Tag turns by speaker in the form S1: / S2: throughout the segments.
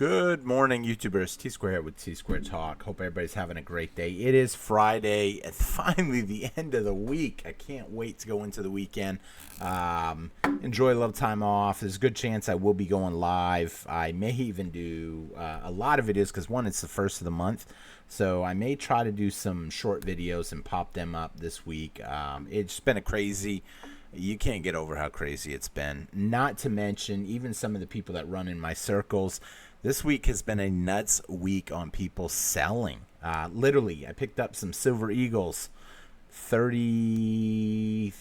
S1: Good morning, YouTubers. T-Square here with T-Square Talk. Hope everybody's having a great day. It is Friday. It's finally the end of the week. I can't wait to go into the weekend. Enjoy a little time off. There's a good chance I will be going live. I may even do a lot of videos because, one, it's the first of the month. So I may try to do some short videos and pop them up this week. It's been a crazy... You can't get over how crazy it's been. Not to mention, even some of the people that run in my circles, this week has been a nuts week on people selling. Literally, I picked up some Silver Eagles, $33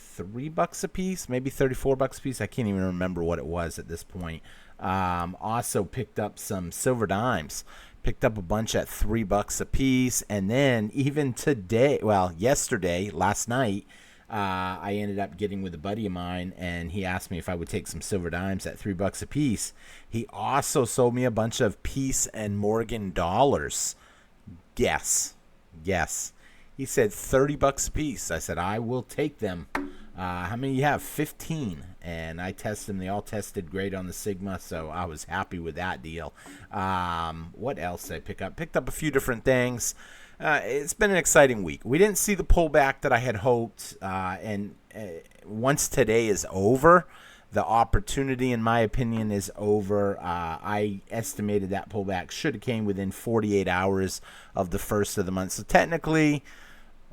S1: a piece, maybe $34 a piece. I can't even remember what it was at this point. Also picked up some Silver Dimes. Picked up a bunch at $3 a piece. And then even today, well, yesterday, last night, I ended up getting with a buddy of mine, and he asked me if I would take some Silver Dimes at $3 a piece. He also sold me a bunch of Peace and Morgan dollars. Guess. He said $30 a piece. I said, I will take them. How many you have? 15. And I tested them. They all tested great on the Sigma, so I was happy with that deal. What else did I pick up? Picked up a few different things. It's been an exciting week. We didn't see the pullback that I had hoped, and once today is over, the opportunity, in my opinion, is over. I estimated that pullback should have came within 48 hours of the first of the month. So technically,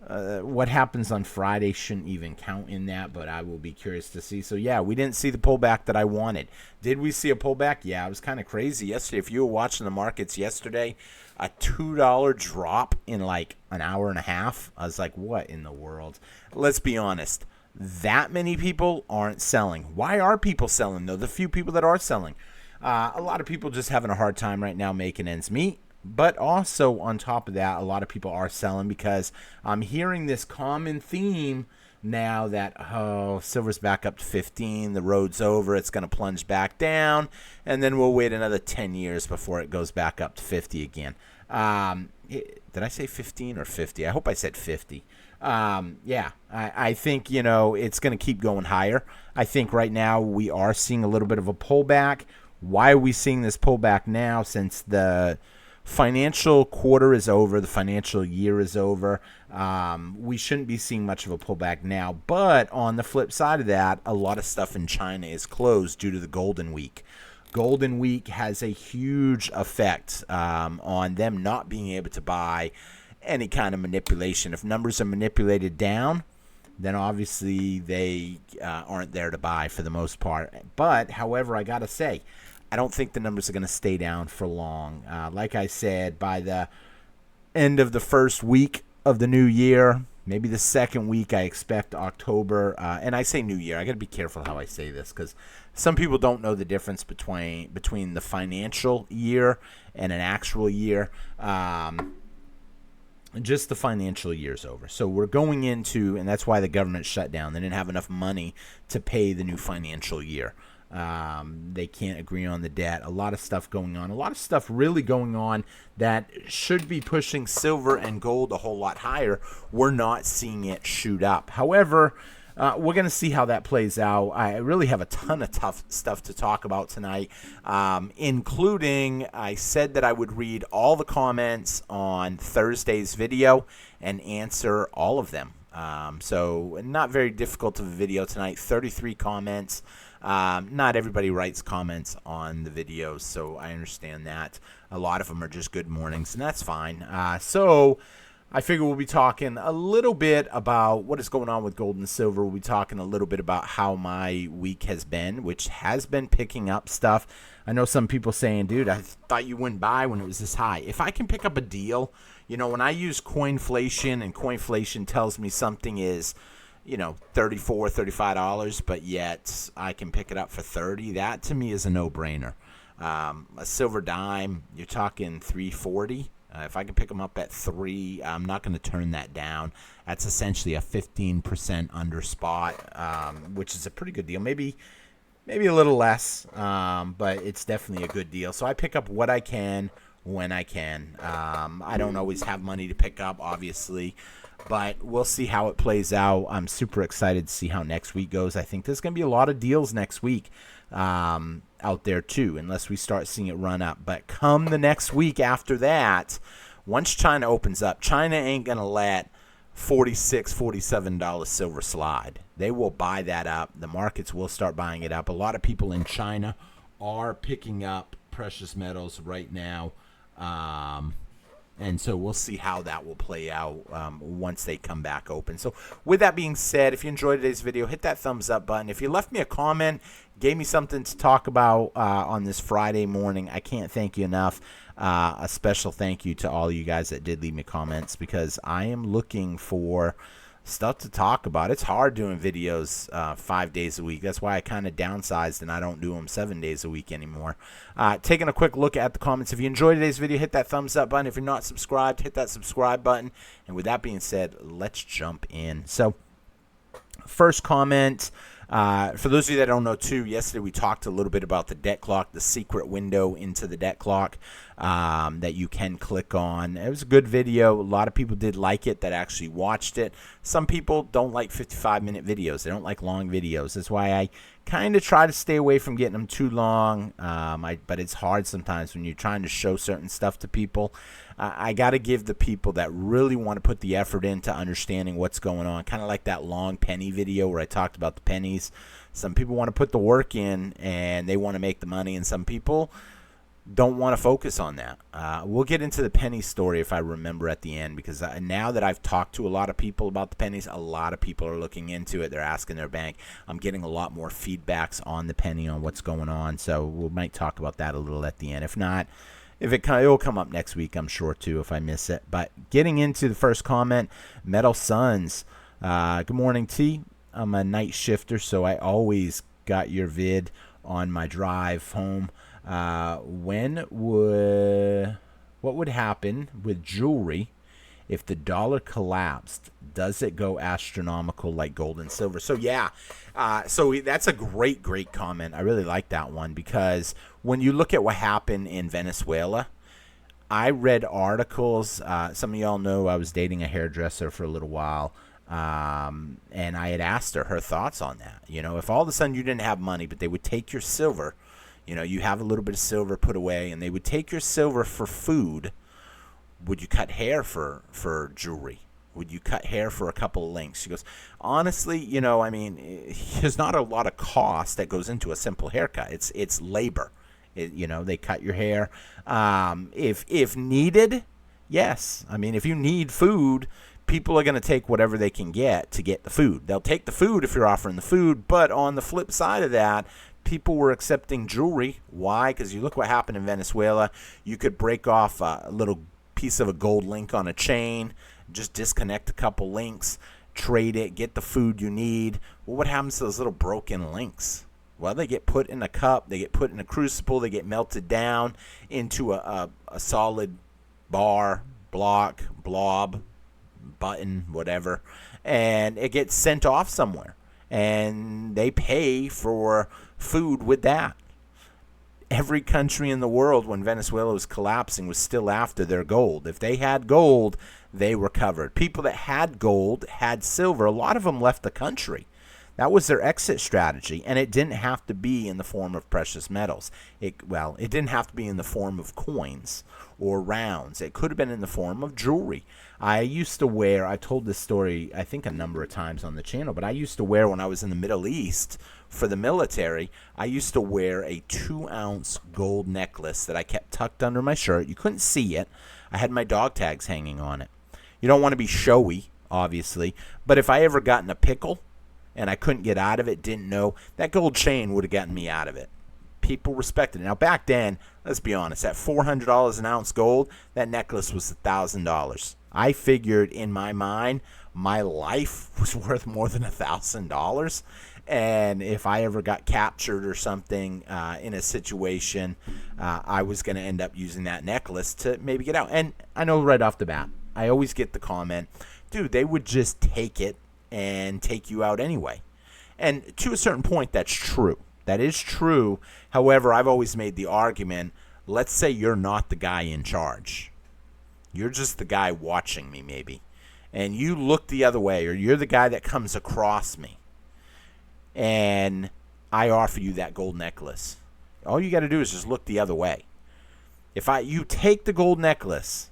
S1: what happens on Friday shouldn't even count in that, but I will be curious to see. So, yeah, we didn't see the pullback that I wanted. Did we see a pullback? Yeah, it was kind of crazy yesterday. If you were watching the markets yesterday, a $2 drop in like an hour and a half. I was like, what in the world? Let's be honest. That many people aren't selling. Why are people selling, though? The few people that are selling. A lot of people just having a hard time right now making ends meet. But also, on top of that, a lot of people are selling because I'm hearing this common theme now that, silver's back up to 15, the road's over, it's going to plunge back down, and then we'll wait another 10 years before it goes back up to 50 again. Did I say 15 or 50? I hope I said 50. I think, it's going to keep going higher. I think right now we are seeing a little bit of a pullback. Why are we seeing this pullback now since the financial quarter is over, the financial year is over? We shouldn't be seeing much of a pullback now, but on the flip side of that, a lot of stuff in China is closed due to the Golden Week. Golden Week has a huge effect on them not being able to buy any kind of manipulation. If numbers are manipulated down, then obviously they aren't there to buy for the most part. But, however, I got to say, I don't think the numbers are going to stay down for long. Like I said, by the end of the first week of the new year, maybe the second week, I expect October. And I say new year. I got to be careful how I say this because some people don't know the difference between the financial year and an actual year. Just the financial year's over. So we're going into, and that's why the government shut down. They didn't have enough money to pay the new financial year. They can't agree on the debt. A lot of stuff going on. A lot of stuff really going on that should be pushing silver and gold a whole lot higher. We're not seeing it shoot up. However, we're going to see how that plays out. I really have a ton of tough stuff to talk about tonight, including I said that I would read all the comments on Thursday's video and answer all of them. So not very difficult of a video tonight. 33 comments. Not everybody writes comments on the videos, so I understand that. A lot of them are just good mornings, and that's fine. So I figure we'll be talking a little bit about what is going on with gold and silver. We'll be talking a little bit about how my week has been, which has been picking up stuff. I know some people saying, dude, I thought you wouldn't buy when it was this high. If I can pick up a deal, when I use Coinflation, and Coinflation tells me something is, $34, $35, but yet I can pick it up for $30. That to me is a no-brainer. A silver dime, you're talking $3.40. If I can pick them up at $3, I'm not going to turn that down. That's essentially a 15% under spot, which is a pretty good deal. Maybe a little less, but it's definitely a good deal. So I pick up what I can when I can. I don't always have money to pick up, obviously. But we'll see how it plays out. I'm super excited to see how next week goes. I think there's going to be a lot of deals next week out there too, unless we start seeing it run up. But come the next week after that, once China opens up, China ain't going to let $46, $47 silver slide. They will buy that up. The markets will start buying it up. A lot of people in China are picking up precious metals right now. And so we'll see how that will play out once they come back open. So with that being said, if you enjoyed today's video, hit that thumbs up button. If you left me a comment, gave me something to talk about on this Friday morning, I can't thank you enough. A special thank you to all you guys that did leave me comments, because I am looking for stuff to talk about. It's hard doing videos 5 days a week. That's why I kind of downsized and I don't do them 7 days a week anymore. Taking a quick look at the comments. If you enjoyed today's video, hit that thumbs up button. If you're not subscribed, hit that subscribe button. And with that being said, let's jump in. So first comment, for those of you that don't know too, yesterday we talked a little bit about the debt clock, the secret window into the debt clock that you can click on. It was a good video. A lot of people did like it that actually watched it. Some people don't like 55-minute videos. They don't like long videos. That's why I kind of try to stay away from getting them too long. But it's hard sometimes when you're trying to show certain stuff to people. I got to give the people that really want to put the effort into understanding what's going on, kind of like that long penny video where I talked about the pennies. Some people want to put the work in and they want to make the money, and some people don't want to focus on that. We'll get into the penny story if I remember at the end, because now that I've talked to a lot of people about the pennies, a lot of people are looking into it. They're asking their bank. I'm getting a lot more feedbacks on the penny, on what's going on. So we might talk about that a little at the end. If not, it'll come up next week, I'm sure, too, if I miss it. But getting into the first comment, Metal Suns. Good morning, T. I'm a night shifter, so I always got your vid on my drive home. What would happen with jewelry if the dollar collapsed? Does it go astronomical like gold and silver? So yeah, so that's a great comment. I really like that one, because when you look at what happened in Venezuela, I read articles. Some of y'all know I was dating a hairdresser for a little while. And I had asked her thoughts on that. You know, if all of a sudden you didn't have money, but they would take your silver, you know, you have a little bit of silver put away, and they would take your silver for food, would you cut hair for jewelry? Would you cut hair for a couple of links? She goes, honestly, you know, I mean, there's not a lot of cost that goes into a simple haircut. It's labor. You know, they cut your hair. If needed, yes. I mean, if you need food, people are going to take whatever they can get to get the food. They'll take the food if you're offering the food, but on the flip side of that, people were accepting jewelry. Why? Because you look what happened in Venezuela. You could break off a little piece of a gold link on a chain, just disconnect a couple links, trade it, get the food you need. Well, what happens to those little broken links? Well, they get put in a cup, they get put in a crucible, they get melted down into a solid bar, block, blob, button, whatever, and it gets sent off somewhere, and they pay for food with that. Every country in the world, when Venezuela was collapsing, was still after their gold. If they had gold, they were covered. People that had gold, had silver, a lot of them left the country. That was their exit strategy, and it didn't have to be in the form of precious metals. It didn't have to be in the form of coins or rounds. It could have been in the form of jewelry. I used to wear, I told this story, I think, a number of times on the channel, but I used to wear, when I was in the Middle East for the military, I used to wear a 2-ounce gold necklace that I kept tucked under my shirt. You couldn't see it. I had my dog tags hanging on it. You don't want to be showy, obviously, but if I ever got in a pickle and I couldn't get out of it, didn't know, that gold chain would have gotten me out of it. People respected it. Now, back then, let's be honest, at $400 an ounce gold, that necklace was $1,000. I figured in my mind, my life was worth more than $1,000. And if I ever got captured or something in a situation, I was going to end up using that necklace to maybe get out. And I know right off the bat, I always get the comment, dude, they would just take it and take you out anyway. And to a certain point, that's true. That is true. However, I've always made the argument, let's say you're not the guy in charge. You're just the guy watching me, maybe. and you look the other way, or you're the guy that comes across me, and I offer you that gold necklace, all you got to do is just look the other way. If you take the gold necklace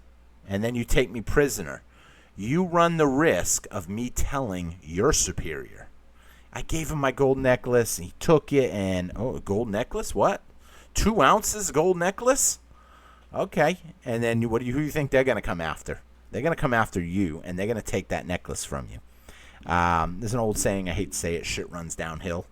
S1: and then you take me prisoner, you run the risk of me telling your superior, I gave him my gold necklace, he took it, and, oh, gold necklace? What? 2 ounces gold necklace? Okay. And then who do you think they're going to come after? They're going to come after you, and they're going to take that necklace from you. There's an old saying, I hate to say it, shit runs downhill.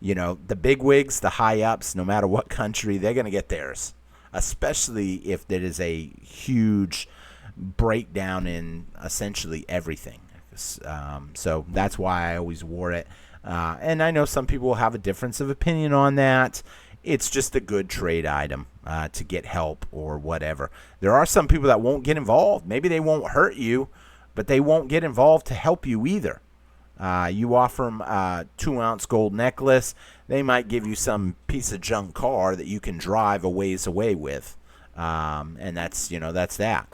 S1: You know, the bigwigs, the high-ups, no matter what country, they're going to get theirs, especially if there is a huge breakdown in essentially everything. So that's why I always wore it. And I know some people will have a difference of opinion on that. It's just a good trade item to get help or whatever. There are some people that won't get involved. Maybe they won't hurt you, but they won't get involved to help you either. You offer them a 2-ounce gold necklace, they might give you some piece of junk car that you can drive a ways away with. And that's that.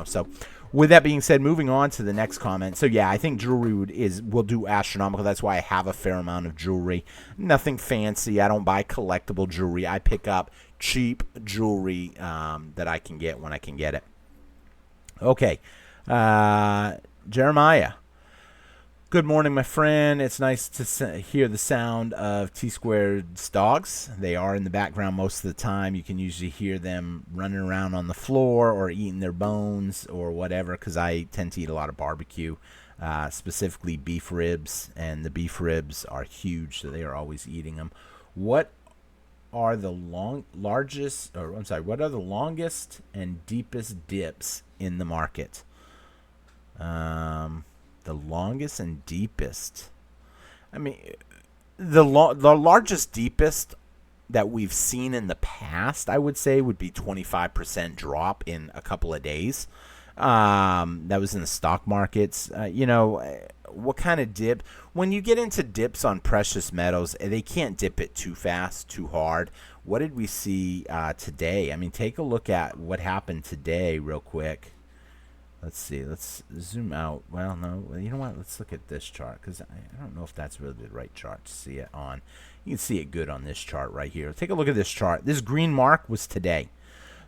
S1: So with that being said, moving on to the next comment. So yeah, I think jewelry will do astronomical. That's why I have a fair amount of jewelry. Nothing fancy. I don't buy collectible jewelry. I pick up cheap jewelry that I can get when I can get it. Okay. Jeremiah. Good morning, my friend. It's nice to hear the sound of T-Squared's dogs. They are in the background most of the time. You can usually hear them running around on the floor or eating their bones or whatever, because I tend to eat a lot of barbecue, specifically beef ribs, and the beef ribs are huge, so they are always eating them. What are the longest and deepest dips in the market? The longest and deepest. I mean, the largest, deepest that we've seen in the past, I would say, would be 25% drop in a couple of days. That was in the stock markets. What kind of dip? When you get into dips on precious metals, they can't dip it too fast, too hard. What did we see today? I mean, take a look at what happened today real quick. Let's see. Let's zoom out. Well, no. You know what? Let's look at this chart, because I don't know if that's really the right chart to see it on. You can see it good on this chart right here. Take a look at this chart. This green mark was today.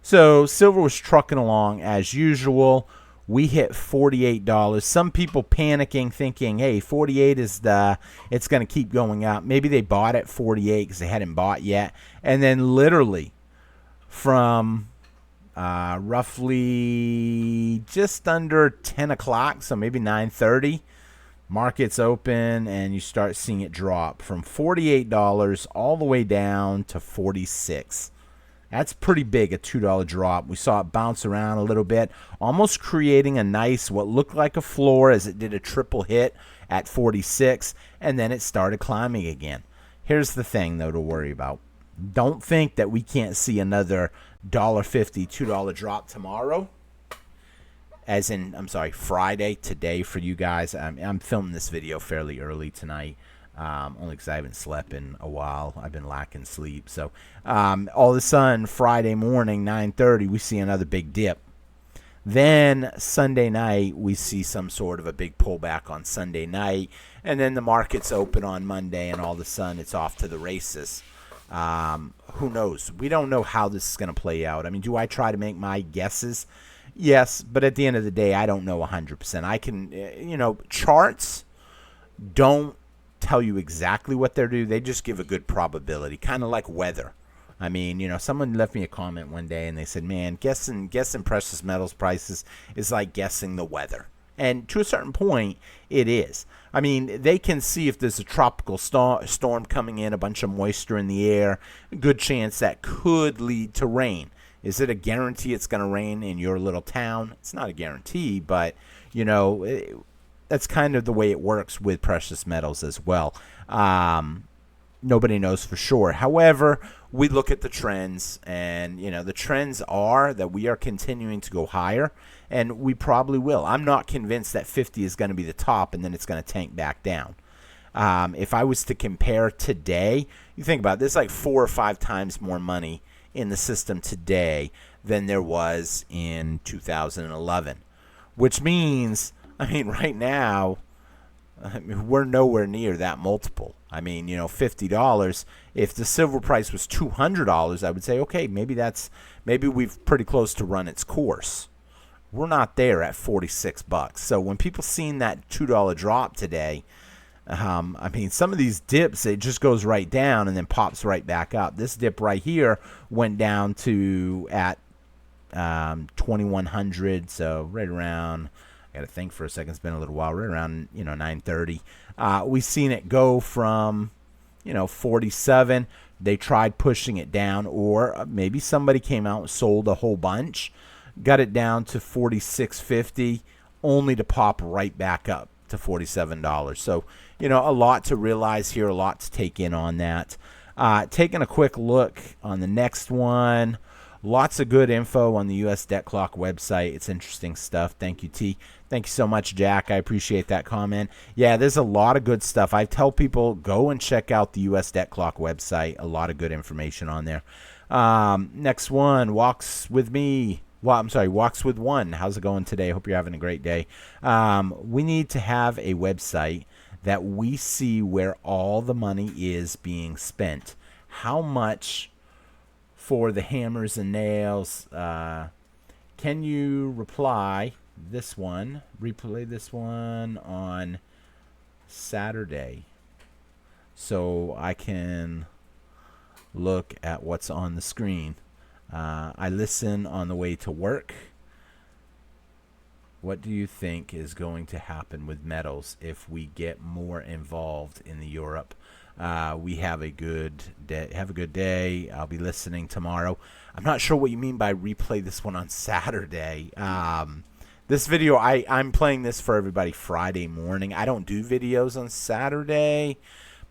S1: So silver was trucking along as usual. We hit $48. Some people panicking, thinking, hey, 48 is it's going to keep going up. Maybe they bought at 48 because they hadn't bought yet. And then literally from roughly just under 10 o'clock, so maybe 9:30, markets open and you start seeing it drop from $48 all the way down to $46. That's pretty big, a $2 drop. We saw it bounce around a little bit, almost creating a nice, what looked like a floor, as it did a triple hit at 46, and then it started climbing again. Here's the thing, though, to worry about. Don't think that we can't see another $1.50, $2 drop tomorrow. As in, Friday, today for you guys. I'm filming this video fairly early tonight, only because I haven't slept in a while. I've been lacking sleep. So all of a sudden, Friday morning, 9:30, we see another big dip. Then Sunday night, we see some sort of a big pullback on Sunday night. And then the markets open on Monday, and all of a sudden, it's off to the races. Who knows? We don't know how this is going to play out. I mean, do I try to make my guesses? Yes, but at the end of the day, I don't know 100%. I can, charts don't tell you exactly what they're doing. They just give a good probability, kind of like weather. I mean, someone left me a comment one day and they said, man, guessing precious metals prices is like guessing the weather. And to a certain point, it is. I mean, they can see if there's a tropical storm coming in, a bunch of moisture in the air, a good chance that could lead to rain. Is it a guarantee it's going to rain in your little town? It's not a guarantee, but, that's kind of the way it works with precious metals as well. Nobody knows for sure. However, we look at the trends, and, the trends are that we are continuing to go higher, and we probably will. I'm not convinced that 50 is going to be the top and then it's going to tank back down. If I was to compare today, you think about it, there's like 4 or 5 times more money in the system today than there was in 2011, which means I mean, right now, we're nowhere near that multiple. I mean, $50. If the silver price was $200, I would say, okay, maybe we've pretty close to run its course. We're not there at $46. So when people seen that $2 drop today, I mean, some of these dips, it just goes right down and then pops right back up. This dip right here went down to at 2100, so right around, I got to think for a second, it's been a little while, right around 930. We've seen it go from 47. They tried pushing it down, or maybe somebody came out and sold a whole bunch, got it down to 46.50, only to pop right back up to $47. So a lot to realize here, a lot to take in on that. Taking a quick look on the next one. Lots of good info on the U.S. Debt Clock website. It's interesting stuff. Thank you, T. Thank you so much, Jack. I appreciate that comment. Yeah, there's a lot of good stuff. I tell people, go and check out the U.S. Debt Clock website. A lot of good information on there. Next one, Walks with Me. Walks with One. How's it going today? Hope you're having a great day. We need to have a website that we see where all the money is being spent. How much for the hammers and nails? Can you replay this one on Saturday so I can look at what's on the screen? I listen on the way to work. What do you think is going to happen with metals if we get more involved in the Europe? We have a good day. Have a good day. I'll be listening tomorrow. I'm not sure what you mean by replay this one on Saturday. This video, I'm playing this for everybody Friday morning. I don't do videos on Saturday,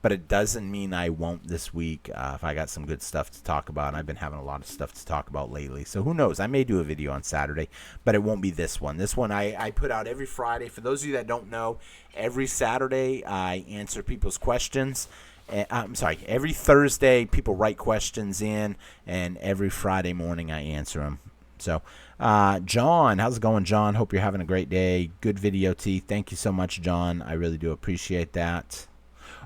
S1: but it doesn't mean I won't this week if I got some good stuff to talk about. And I've been having a lot of stuff to talk about lately. So who knows? I may do a video on Saturday, but it won't be this one. This one I put out every Friday. For those of you that don't know, every Saturday I answer people's questions. Every Thursday people write questions in, and every Friday morning I answer them. So, John, how's it going, John? Hope you're having a great day. Good video, T. Thank you so much, John. I really do appreciate that.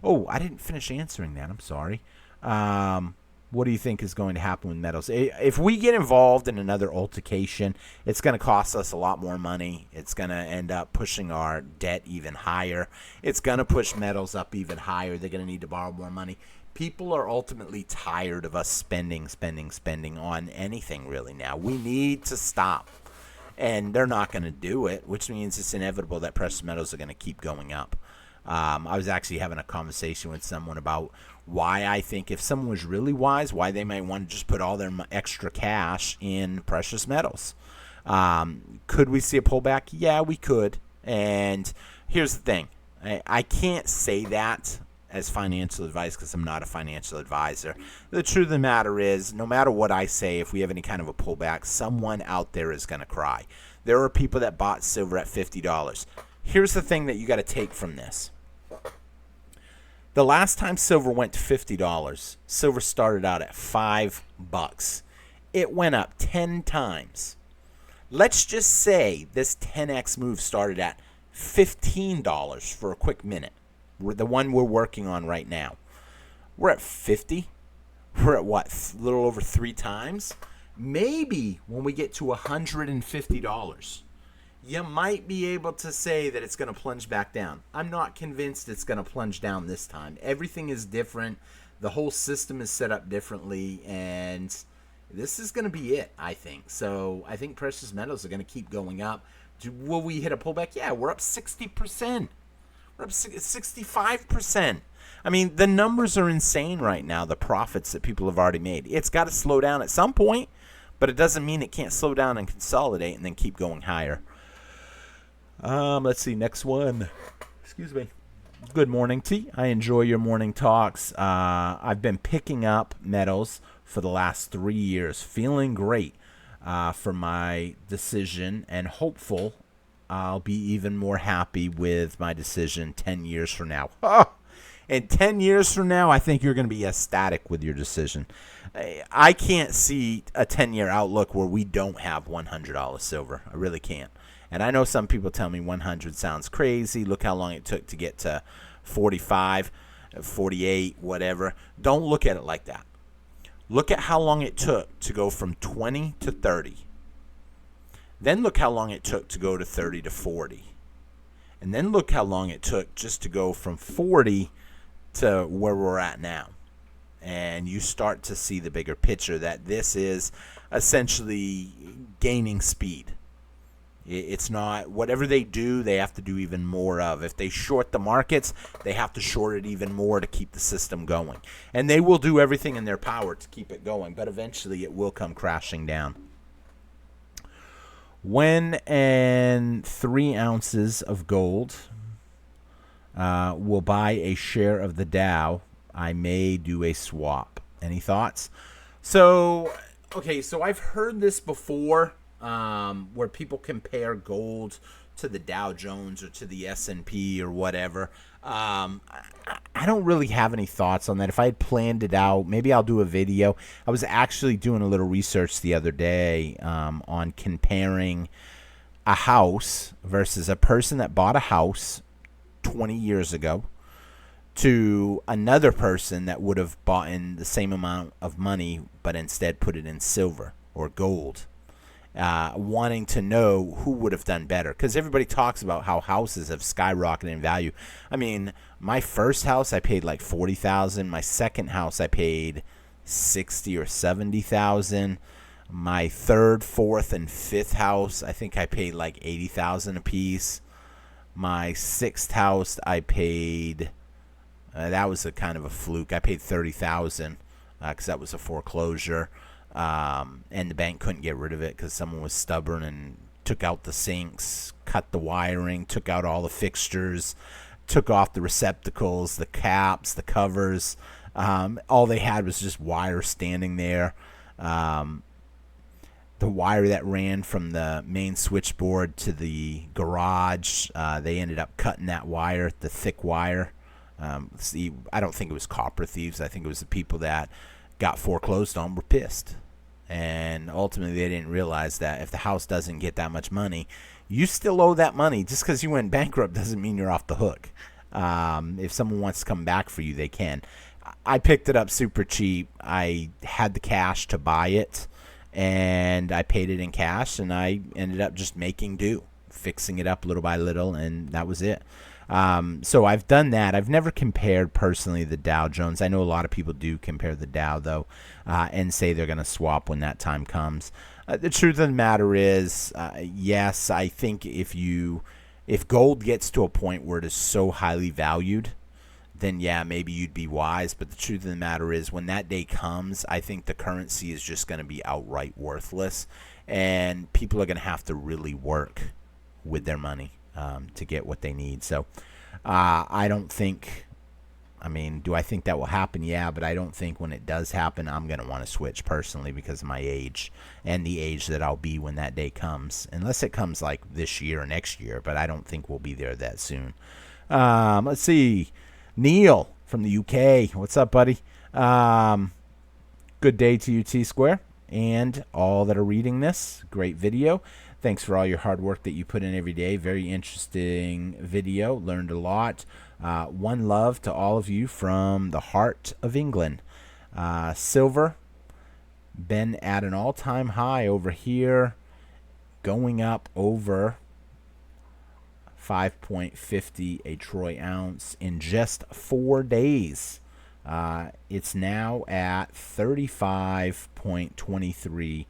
S1: Oh, I didn't finish answering that. I'm sorry. What do you think is going to happen with metals? If we get involved in another altercation, it's going to cost us a lot more money. It's going to end up pushing our debt even higher. It's going to push metals up even higher. They're going to need to borrow more money. People are ultimately tired of us spending on anything really now. We need to stop. And they're not going to do it, which means it's inevitable that precious metals are going to keep going up. I was actually having a conversation with someone about why I think if someone was really wise, why they might want to just put all their extra cash in precious metals. Could we see a pullback? Yeah, we could. And here's the thing. I can't say that as financial advice because I'm not a financial advisor. The truth of the matter is, no matter what I say, if we have any kind of a pullback, someone out there is going to cry. There are people that bought silver at $50. Here's the thing that you got to take from this. The last time silver went to $50, silver started out at $5. It went up 10 times. Let's just say this 10x move started at $15 for a quick minute. The one we're working on right now. We're at 50. We're at what? A little over 3 times. Maybe when we get to $150, you might be able to say that it's going to plunge back down. I'm not convinced it's going to plunge down this time. Everything is different. The whole system is set up differently, and this is going to be it, I think. So I think precious metals are going to keep going up. Will we hit a pullback? Yeah, we're up 60%. We're up 65%. I mean, the numbers are insane right now, the profits that people have already made. It's got to slow down at some point, but it doesn't mean it can't slow down and consolidate and then keep going higher. Let's see, next one. Excuse me. Good morning, T. I enjoy your morning talks. I've been picking up metals for the last 3 years, feeling great for my decision and hopeful I'll be even more happy with my decision 10 years from now. And 10 years from now, I think you're going to be ecstatic with your decision. I can't see a 10-year outlook where we don't have $100 silver. I really can't. And I know some people tell me 100 sounds crazy. Look how long it took to get to 45, 48, whatever. Don't look at it like that. Look at how long it took to go from 20 to 30. Then look how long it took to go to 30 to 40. And then look how long it took just to go from 40 to where we're at now. And you start to see the bigger picture that this is essentially gaining speed. It's not, whatever they do, they have to do even more of. If they short the markets, they have to short it even more to keep the system going. And they will do everything in their power to keep it going, but eventually it will come crashing down. When and 3 ounces of gold will buy a share of the Dow, I may do a swap. Any thoughts? So I've heard this before, where people compare gold to the Dow Jones or to the S&P or whatever. I don't really have any thoughts on that. If I had planned it out, maybe I'll do a video. I was actually doing a little research the other day on comparing a house versus a person that bought a house 20 years ago to another person that would have bought in the same amount of money but instead put it in silver or gold. Wanting to know who would have done better, because everybody talks about how houses have skyrocketed in value. I mean, my first house I paid like $40,000. My second house I paid $60,000 or $70,000. My third, fourth, and fifth house I think I paid like $80,000 a piece. My sixth house I paid that was a kind of a fluke. I paid $30,000 because that was a foreclosure. And the bank couldn't get rid of it because someone was stubborn and took out the sinks, cut the wiring, took out all the fixtures, took off the receptacles, the caps, the covers. All they had was just wire standing there. The wire that ran from the main switchboard to the garage, they ended up cutting that wire, the thick wire. I don't think it was copper thieves. I think it was the people that got foreclosed on were pissed. And ultimately they didn't realize that if the house doesn't get that much money, you still owe that money. Just because you went bankrupt doesn't mean you're off the hook. If someone wants to come back for you, they can. I picked it up super cheap. I had the cash to buy it, and I paid it in cash, and I ended up just making do, fixing it up little by little, and that was it. So I've done that. I've never compared personally the Dow Jones. I know a lot of people do compare the Dow, though, and say they're going to swap when that time comes. The truth of the matter is, yes, I think if gold gets to a point where it is so highly valued, then yeah, maybe you'd be wise. But the truth of the matter is, when that day comes, I think the currency is just going to be outright worthless, and people are going to have to really work with their money to get what they need. So I don't think, do I think that will happen? Yeah, but I don't think when it does happen, I'm going to want to switch personally because of my age and the age that I'll be when that day comes. Unless it comes like this year or next year, but I don't think we'll be there that soon. Let's see. Neil from the UK. What's up, buddy? Good day to you, T-Square, and all that are reading this. Great video. Thanks for all your hard work that you put in every day. Very interesting video. Learned a lot. One love to all of you from the heart of England. Silver, been at an all-time high over here, going up over 5.50 a troy ounce in just 4 days. It's now at 35.23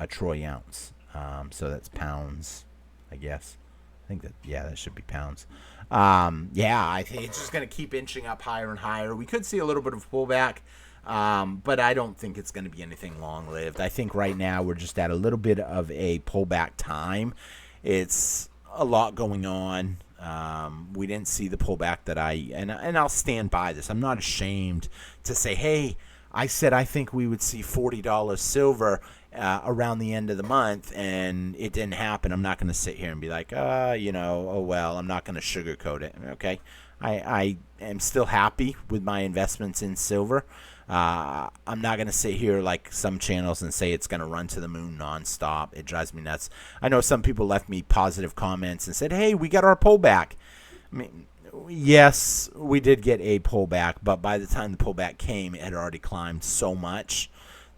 S1: a troy ounce. So that's pounds, I guess. I think that should be pounds. I think it's just going to keep inching up higher and higher. We could see a little bit of pullback, but I don't think it's going to be anything long-lived. I think right now we're just at a little bit of a pullback time. It's a lot going on. We didn't see the pullback that and I'll stand by this. I'm not ashamed to say, hey, I said I think we would see $40 silver around the end of the month, and it didn't happen. I'm not going to sit here and be like, oh well, I'm not going to sugarcoat it. Okay, I am still happy with my investments in silver. I'm not going to sit here like some channels and say it's going to run to the moon nonstop. It drives me nuts. I know some people left me positive comments and said, hey, we got our pullback. I mean, yes, we did get a pullback, but by the time the pullback came, it had already climbed so much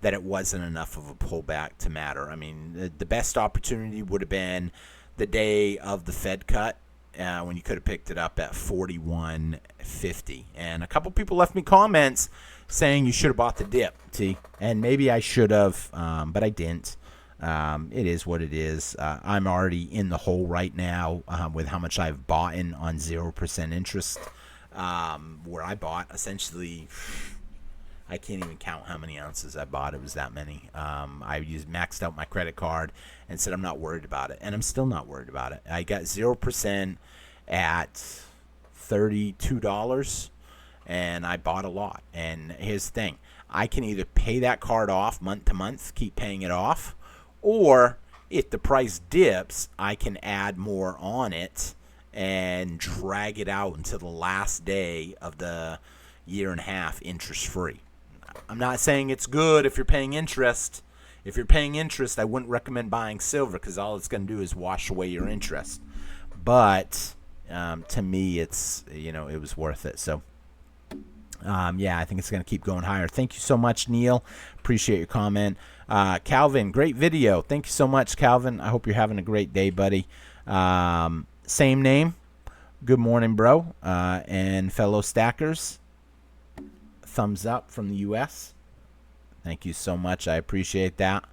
S1: that it wasn't enough of a pullback to matter. I mean, the best opportunity would have been the day of the Fed cut, when you could have picked it up at 41.50. And a couple people left me comments saying you should have bought the dip, T. And maybe I should have, but I didn't. It is what it is. I'm already in the hole right now with how much I've bought in on 0% interest, where I bought essentially, I can't even count how many ounces I bought. It was that many. I maxed out my credit card and said I'm not worried about it, and I'm still not worried about it. I got 0% at $32, and I bought a lot. And here's the thing. I can either pay that card off month to month, keep paying it off, or if the price dips, I can add more on it and drag it out until the last day of the year and a half interest-free. I'm not saying it's good if you're paying interest. If you're paying interest, I wouldn't recommend buying silver because all it's going to do is wash away your interest. But to me, it's, it was worth it. So, yeah, I think it's going to keep going higher. Thank you so much, Neil. Appreciate your comment. Calvin, great video. Thank you so much, Calvin. I hope you're having a great day, buddy. Same name. Good morning, bro. And fellow stackers. Thumbs up from the U.S. Thank you so much. I appreciate that.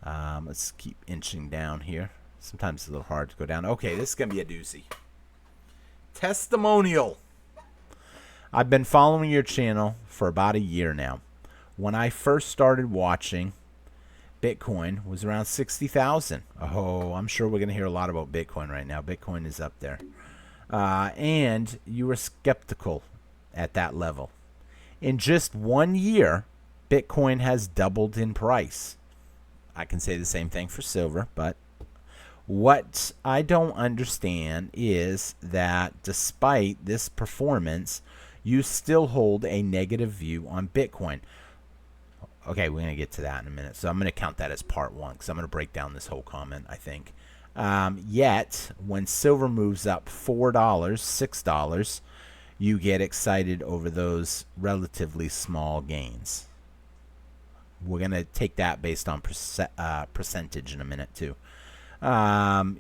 S1: Let's keep inching down here. Sometimes it's a little hard to go down. Okay, this is going to be a doozy. Testimonial. I've been following your channel for about a year now. When I first started watching, Bitcoin was around 60,000. Oh, I'm sure we're going to hear a lot about Bitcoin right now. Bitcoin is up there. And you were skeptical at that level. In just 1 year, Bitcoin has doubled in price. I can say the same thing for silver, but what I don't understand is that despite this performance, you still hold a negative view on Bitcoin. Okay, we're going to get to that in a minute. So I'm going to count that as part one because I'm going to break down this whole comment, I think. Yet, when silver moves up $4, $6, you get excited over those relatively small gains. We're going to take that based on percentage in a minute, too.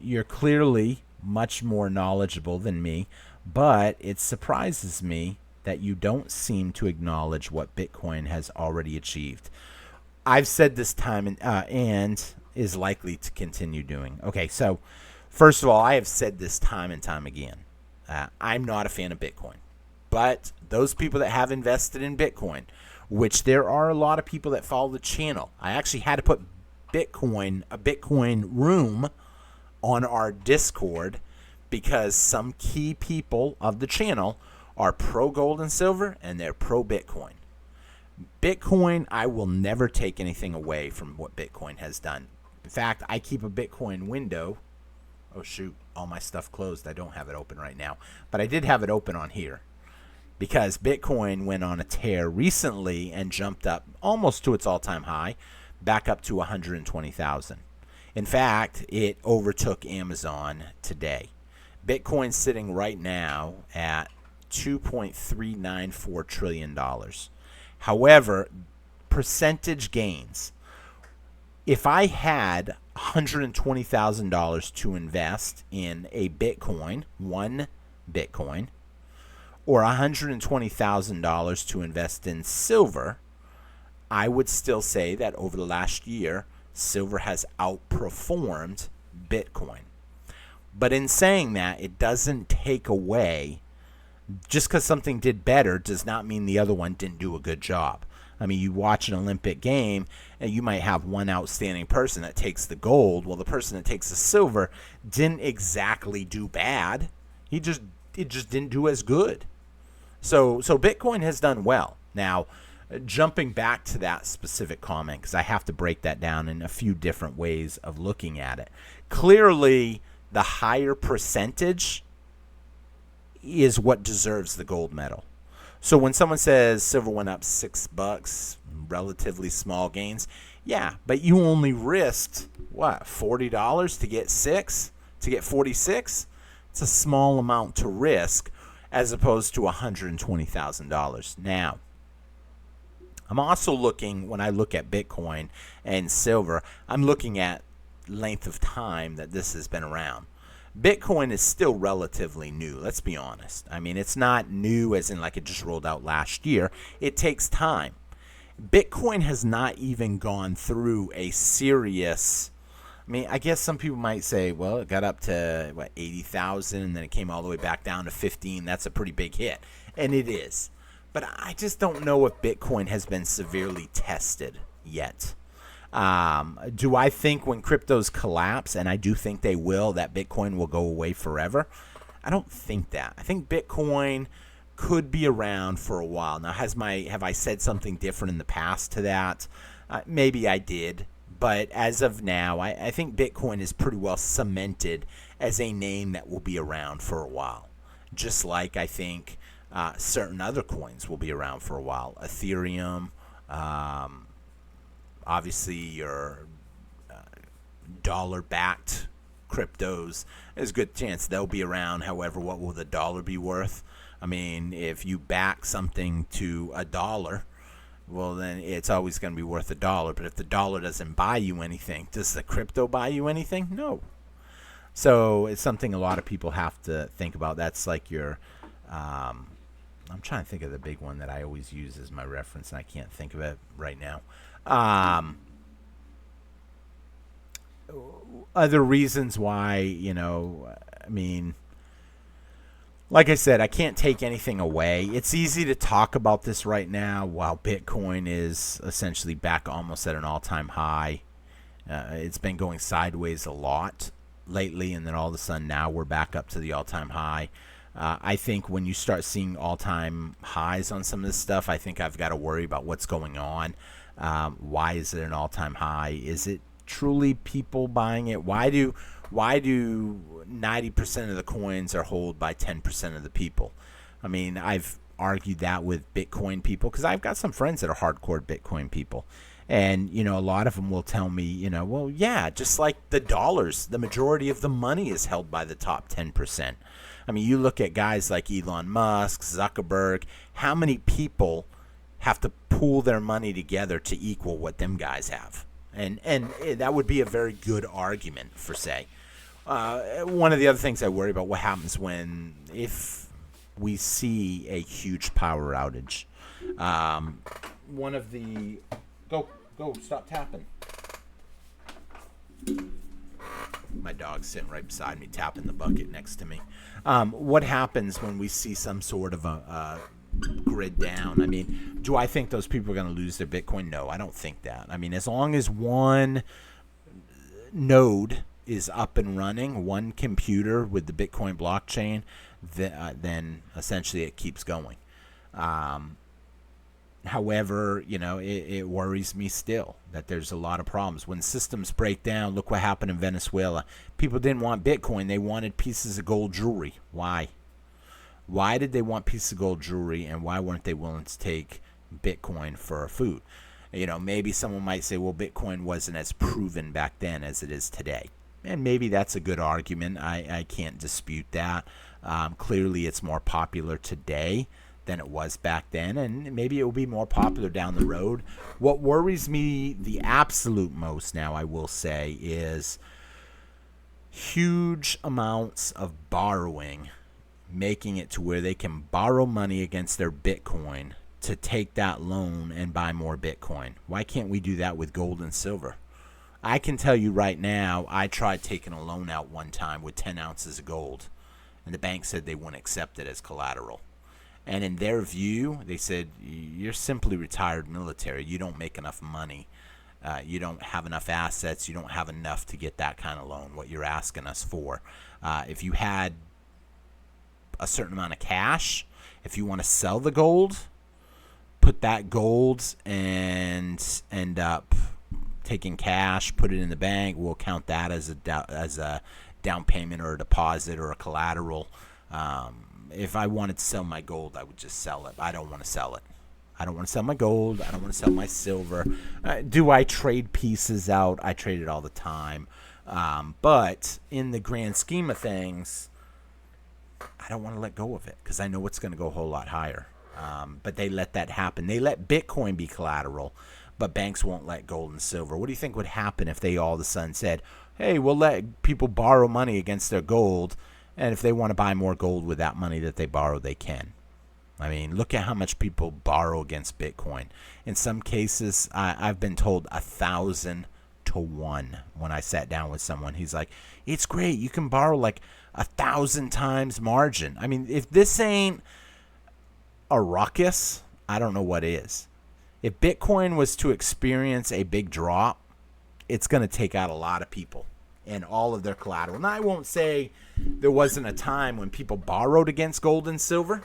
S1: You're clearly much more knowledgeable than me, but it surprises me that you don't seem to acknowledge what Bitcoin has already achieved. I've said this time and is likely to continue doing. Okay, so first of all, I have said this time and time again. I'm not a fan of Bitcoin. But those people that have invested in Bitcoin, which there are a lot of people that follow the channel. I actually had to put a Bitcoin room on our Discord because some key people of the channel are pro gold and silver and they're pro Bitcoin. Bitcoin, I will never take anything away from what Bitcoin has done. In fact, I keep a Bitcoin window. Oh, shoot. All my stuff closed. I don't have it open right now. But I did have it open on here. Because Bitcoin went on a tear recently and jumped up almost to its all-time high, back up to 120,000. In fact, it overtook Amazon today. Bitcoin's sitting right now at $2.394 trillion. However, percentage gains. If I had $120,000 to invest in a Bitcoin, one Bitcoin, or $120,000 to invest in silver, I would still say that over the last year, silver has outperformed Bitcoin. But in saying that, it doesn't take away, just because something did better does not mean the other one didn't do a good job. I mean, you watch an Olympic game, and you might have one outstanding person that takes the gold. Well, the person that takes the silver didn't exactly do bad. It just didn't do as good. So Bitcoin has done well. Now, jumping back to that specific comment, because I have to break that down in a few different ways of looking at it. Clearly, the higher percentage is what deserves the gold medal. So when someone says silver went up $6, relatively small gains, yeah, but you only risked what, $40 to get 46? It's a small amount to risk as opposed to $120,000. Now, I'm also looking, when I look at Bitcoin and silver, I'm looking at length of time that this has been around. Bitcoin is still relatively new, let's be honest. I mean, it's not new as in like it just rolled out last year. It takes time. Bitcoin has not even gone through a serious, I mean, I guess some people might say, well, it got up to, 80,000, and then it came all the way back down to 15. That's a pretty big hit. And it is. But I just don't know if Bitcoin has been severely tested yet. Do I think when cryptos collapse, and I do think they will, that Bitcoin will go away forever? I don't think that. I think Bitcoin could be around for a while. Now, have I said something different in the past to that? Maybe I did. But as of now, I think Bitcoin is pretty well cemented as a name that will be around for a while. Just like I think certain other coins will be around for a while. Ethereum, obviously your dollar-backed cryptos, there's a good chance they'll be around. However, what will the dollar be worth? I mean, if you back something to $1, well, then it's always going to be worth $1. But if the dollar doesn't buy you anything, does the crypto buy you anything? No. So it's something a lot of people have to think about. That's like your, I'm trying to think of the big one that I always use as my reference, and I can't think of it right now. Other reasons why, I mean, like I said, I can't take anything away. It's easy to talk about this right now while Bitcoin is essentially back almost at an all-time high. It's been going sideways a lot lately, and then all of a sudden now we're back up to the all-time high. I think when you start seeing all-time highs on some of this stuff, I think I've got to worry about what's going on. Why is it an all-time high? Is it truly people buying it? Why do 90% of the coins are held by 10% of the people? I mean, I've argued that with Bitcoin people because I've got some friends that are hardcore Bitcoin people. And, a lot of them will tell me, well, yeah, just like the dollars, the majority of the money is held by the top 10%. I mean, you look at guys like Elon Musk, Zuckerberg, how many people have to pool their money together to equal what them guys have? And that would be a very good argument for, say. One of the other things I worry about, what happens if we see a huge power outage. Go, stop tapping. My dog's sitting right beside me, tapping the bucket next to me. What happens when we see some sort of a grid down? I mean, do I think those people are going to lose their Bitcoin? No, I don't think that. I mean, as long as one node is up and running, one computer with the Bitcoin blockchain, then essentially it keeps going. However, it worries me still that there's a lot of problems. When systems break down, look what happened in Venezuela. People didn't want Bitcoin. They wanted pieces of gold jewelry. Why? Why did they want pieces of gold jewelry, and why weren't they willing to take Bitcoin for food? Maybe someone might say, well, Bitcoin wasn't as proven back then as it is today. And maybe that's a good argument. I can't dispute that. Clearly, it's more popular today than it was back then, and maybe it will be more popular down the road. What worries me the absolute most now, I will say, is huge amounts of borrowing, making it to where they can borrow money against their Bitcoin to take that loan and buy more Bitcoin. Why can't we do that with gold and silver? I can tell you right now, I tried taking a loan out one time with 10 ounces of gold, and the bank said they wouldn't accept it as collateral. And in their view, they said, you're simply retired military. You don't make enough money. You don't have enough assets. You don't have enough to get that kind of loan, what you're asking us for. If you had a certain amount of cash, if you want to sell the gold, put that gold and end up taking cash, put it in the bank. We'll count that as a down payment or a deposit or a collateral. If I wanted to sell my gold, I would just sell it. But I don't want to sell it. I don't want to sell my gold. I don't want to sell my silver. Do I trade pieces out? I trade it all the time. But in the grand scheme of things, I don't want to let go of it because I know it's going to go a whole lot higher. But they let that happen. They let Bitcoin be collateral, but banks won't let gold and silver. What do you think would happen if they all of a sudden said, hey, we'll let people borrow money against their gold, and if they want to buy more gold with that money that they borrow, they can? I mean, look at how much people borrow against Bitcoin. In some cases, I've been told 1,000 to 1 when I sat down with someone. He's like, it's great. You can borrow like 1,000 times margin. I mean, if this ain't a ruckus, I don't know what is. If Bitcoin was to experience a big drop, it's going to take out a lot of people and all of their collateral. Now, I won't say there wasn't a time when people borrowed against gold and silver.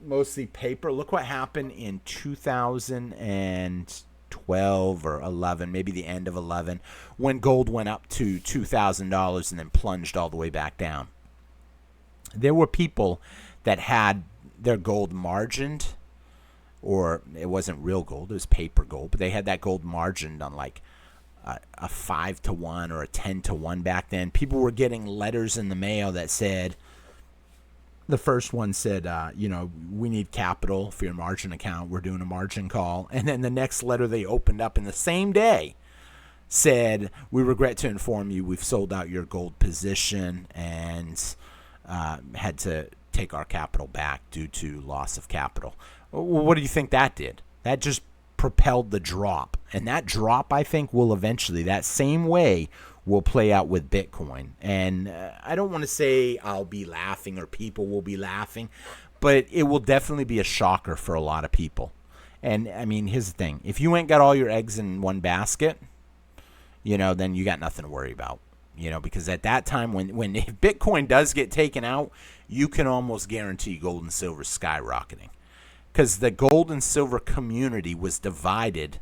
S1: Mostly paper. Look what happened in 2012 or 11, maybe the end of 11, when gold went up to $2,000 and then plunged all the way back down. There were people that had their gold margined, or it wasn't real gold, it was paper gold, but they had that gold margined on like a 5 to 1 or a 10 to 1 back then. People were getting letters in the mail that said, the first one said, we need capital for your margin account. We're doing a margin call. And then the next letter they opened up in the same day said, we regret to inform you we've sold out your gold position and had to take our capital back due to loss of capital. What do you think that did? That just propelled the drop. And that drop, I think, will eventually, that same way, will play out with Bitcoin. And I don't want to say I'll be laughing or people will be laughing, but it will definitely be a shocker for a lot of people. And, I mean, here's the thing. If you ain't got all your eggs in one basket, then you got nothing to worry about. Because at that time, when if Bitcoin does get taken out, you can almost guarantee gold and silver skyrocketing. Because the gold and silver community was divided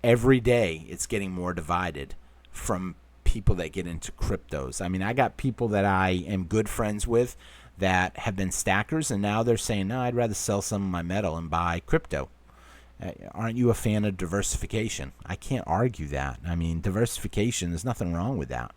S1: every day. It's getting more divided from people that get into cryptos. I mean, I got people that I am good friends with that have been stackers, and now they're saying, no, I'd rather sell some of my metal and buy crypto. Aren't you a fan of diversification? I can't argue that. I mean, diversification, there's nothing wrong with that.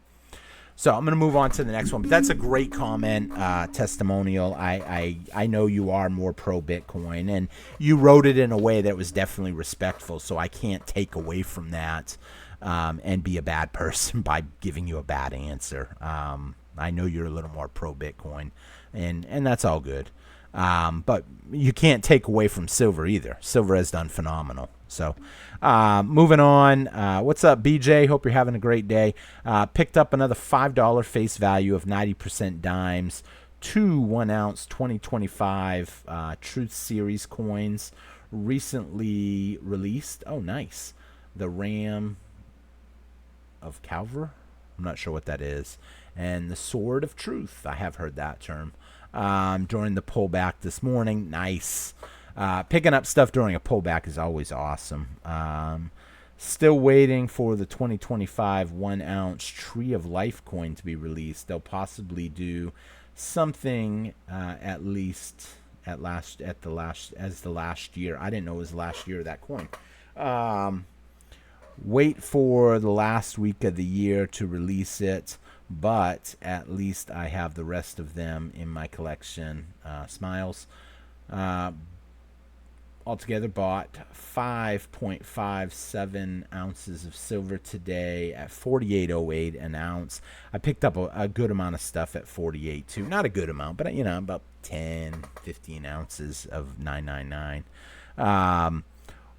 S1: So I'm going to move on to the next one. But that's a great comment, testimonial. I know you are more pro-Bitcoin, and you wrote it in a way that was definitely respectful, so I can't take away from that and be a bad person by giving you a bad answer. I know you're a little more pro-Bitcoin, and that's all good. But you can't take away from silver either. Silver has done phenomenal. So moving on. What's up, BJ? Hope you're having a great day. Picked up another $5 face value of 90% dimes, 2 1-ounce 2025 Truth Series coins recently released. Oh, nice. The Ram of Calvary. I'm not sure what that is. And the Sword of Truth. I have heard that term. During the pullback this morning. Nice. Picking up stuff during a pullback is always awesome. Still waiting for the 2025 1-ounce Tree of Life coin to be released. They'll possibly do something at least as the last year. I didn't know it was the last year of that coin. Wait for the last week of the year to release it, but at least I have the rest of them in my collection. Smiles. Altogether bought 5.57 ounces of silver today at $48.08 an ounce. I picked up a good amount of stuff at 48 too. Not a good amount, but about 10, 15 ounces of 999.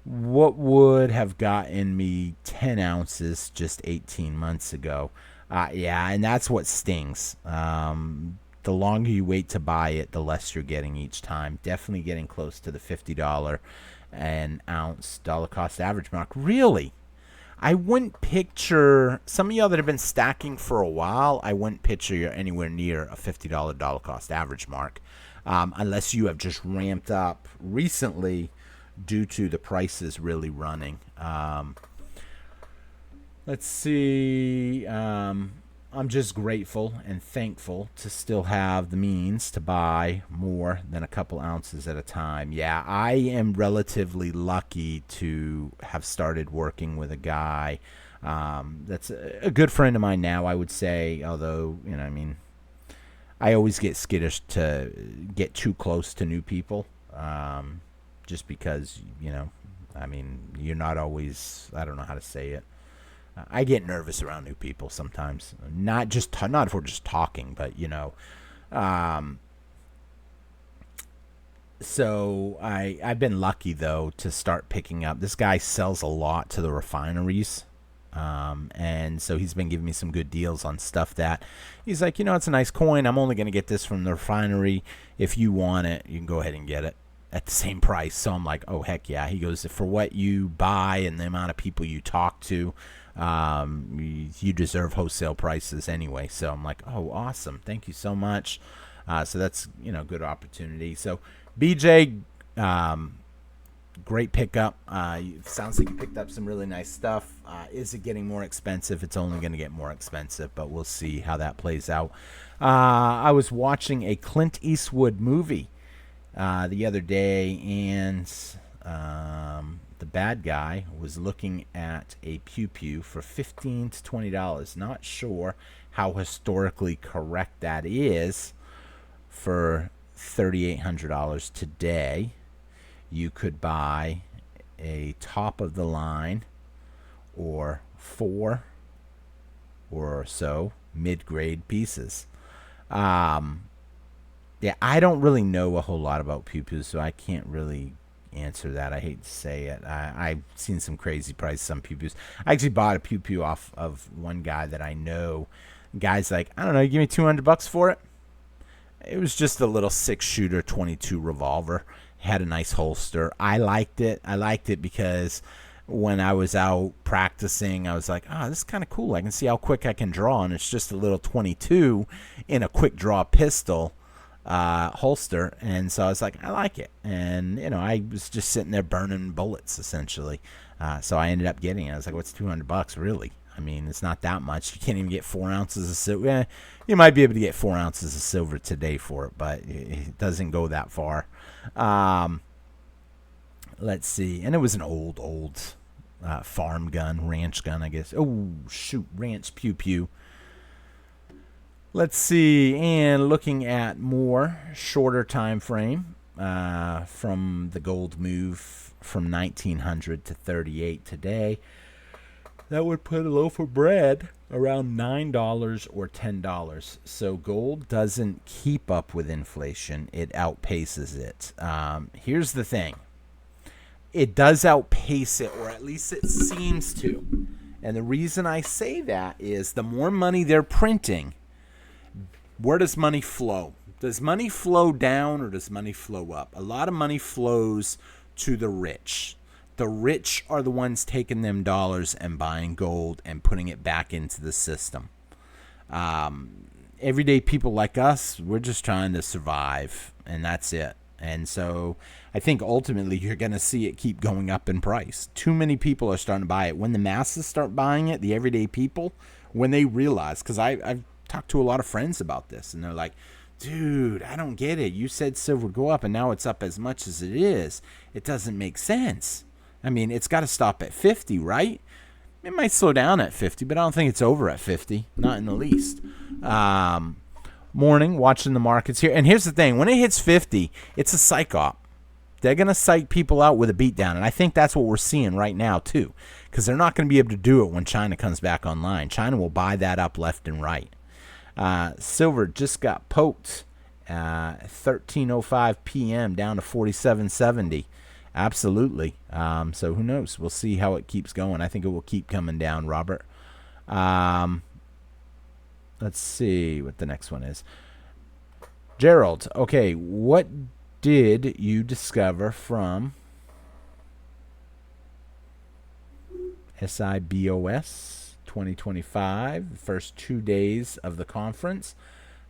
S1: What would have gotten me 10 ounces just 18 months ago? Yeah, and that's what stings. The longer you wait to buy it, the less you're getting each time. Definitely getting close to the $50 an ounce dollar cost average mark. Really? I wouldn't picture, some of y'all that have been stacking for a while, I wouldn't picture you're anywhere near a $50 dollar cost average mark. Unless you have just ramped up recently due to the prices really running. Let's see. I'm just grateful and thankful to still have the means to buy more than a couple ounces at a time. Yeah, I am relatively lucky to have started working with a guy that's a good friend of mine now, I would say, although, I mean, I always get skittish to get too close to new people, just because, I mean, you're not always, I don't know how to say it. I get nervous around new people sometimes. Not if we're just talking, but Um, so I've been lucky though to start picking up. This guy sells a lot to the refineries. And so he's been giving me some good deals on stuff that he's like, it's a nice coin. I'm only going to get this from the refinery. If you want it, you can go ahead and get it at the same price. So I'm like, oh, heck yeah. He goes, for what you buy and the amount of people you talk to, you deserve wholesale prices anyway. So I'm like, oh, awesome. Thank you so much. So that's, good opportunity. So BJ, great pickup. Sounds like you picked up some really nice stuff. Is it getting more expensive? It's only going to get more expensive, but we'll see how that plays out. I was watching a Clint Eastwood movie the other day, and the bad guy was looking at a pew pew for $15 to $20. Not sure how historically correct that is for $3,800 today. You could buy a top of the line or 4 or so mid-grade pieces. Yeah, I don't really know a whole lot about pew-pews, so I can't really answer that. I hate to say it. I've seen some crazy prices on pew-pews. I actually bought a pew-pew off of one guy that I know. Guy's like, I don't know, you give me $200 for it? It was just a little 6-shooter 22 revolver. Had a nice holster. I liked it. I liked it because when I was out practicing, I was like, this is kind of cool. I can see how quick I can draw, and it's just a little 22 in a quick draw pistol holster. And so I was like, I like it. And, I was just sitting there burning bullets, essentially. So I ended up getting it. I was like, what's $200, really? I mean, it's not that much. You can't even get 4 ounces of silver. You might be able to get 4 ounces of silver today for it, but it doesn't go that far. Let's see. And it was an old farm gun, ranch gun, I guess. Oh, shoot, ranch pew-pew. Let's see. And looking at more shorter time frame from the gold move from 1900 to 38 today. That would put a loaf of bread around $9 or $10. So gold doesn't keep up with inflation. It outpaces it. Here's the thing. It does outpace it, or at least it seems to. And the reason I say that is the more money they're printing, where does money flow? Does money flow down or does money flow up? A lot of money flows to the rich. The rich are the ones taking them dollars and buying gold and putting it back into the system. Everyday people like us, we're just trying to survive, and that's it. And so I think ultimately you're going to see it keep going up in price. Too many people are starting to buy it. When the masses start buying it, the everyday people, when they realize, because I've talked to a lot of friends about this, and they're like, dude, I don't get it. You said silver would go up, and now it's up as much as it is. It doesn't make sense. I mean, it's got to stop at 50, right? It might slow down at 50, but I don't think it's over at 50. Not in the least. Morning, watching the markets here. And here's the thing. When it hits 50, it's a psych op. They're going to psych people out with a beatdown. And I think that's what we're seeing right now, too. Because they're not going to be able to do it when China comes back online. China will buy that up left and right. Silver just got poked 13:05 p.m. down to 47.70. Absolutely. So who knows? We'll see how it keeps going. I think it will keep coming down, Robert. Let's see what the next one is. Gerald, okay, what did you discover from SIBOS 2025, the first 2 days of the conference?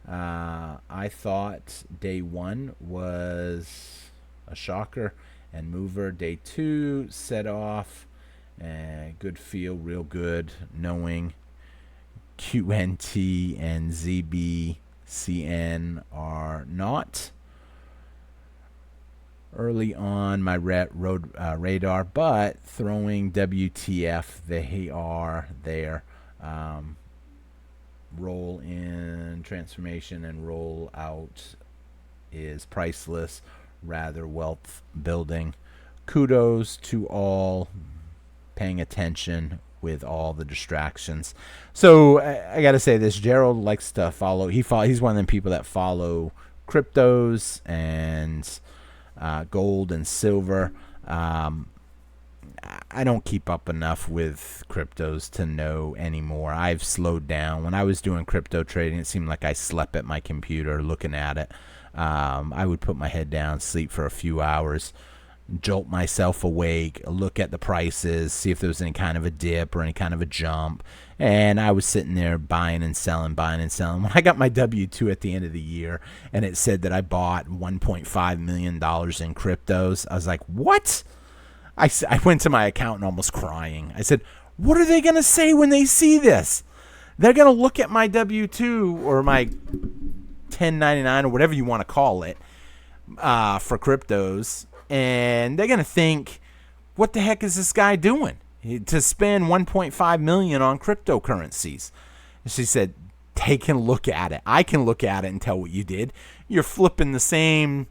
S1: I thought day 1 was a shocker and mover. Day 2 set off, good feel, real good, knowing QNT and ZBCN are not early on my radar, but throwing WTF, they are there. Roll in transformation and roll out is priceless, rather wealth building. Kudos to all paying attention with all the distractions. So I got to say this: Gerald likes to follow. He's one of them people that follow cryptos and gold and silver. I don't keep up enough with cryptos to know anymore. I've slowed down. When I was doing crypto trading, it seemed like I slept at my computer looking at it. I would put my head down, sleep for a few hours, jolt myself awake, look at the prices, see if there was any kind of a dip or any kind of a jump. And I was sitting there buying and selling. When I got my W-2 at the end of the year and it said that I bought $1.5 million in cryptos, I was like, what? I went to my accountant almost crying. I said, what are they going to say when they see this? They're going to look at my W-2 or my 1099 or whatever you want to call it for cryptos, and they're going to think, what the heck is this guy doing to spend $1.5 million on cryptocurrencies? And she said, take a look at it. I can look at it and tell what you did. You're flipping the same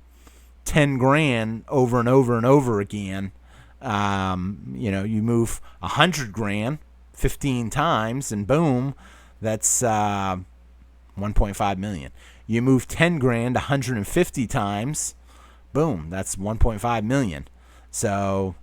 S1: 10 grand over and over and over again. You move 100 grand 15 times and boom, that's 1.5 million. You move 10 grand 150 times, boom, that's 1.5 million. So,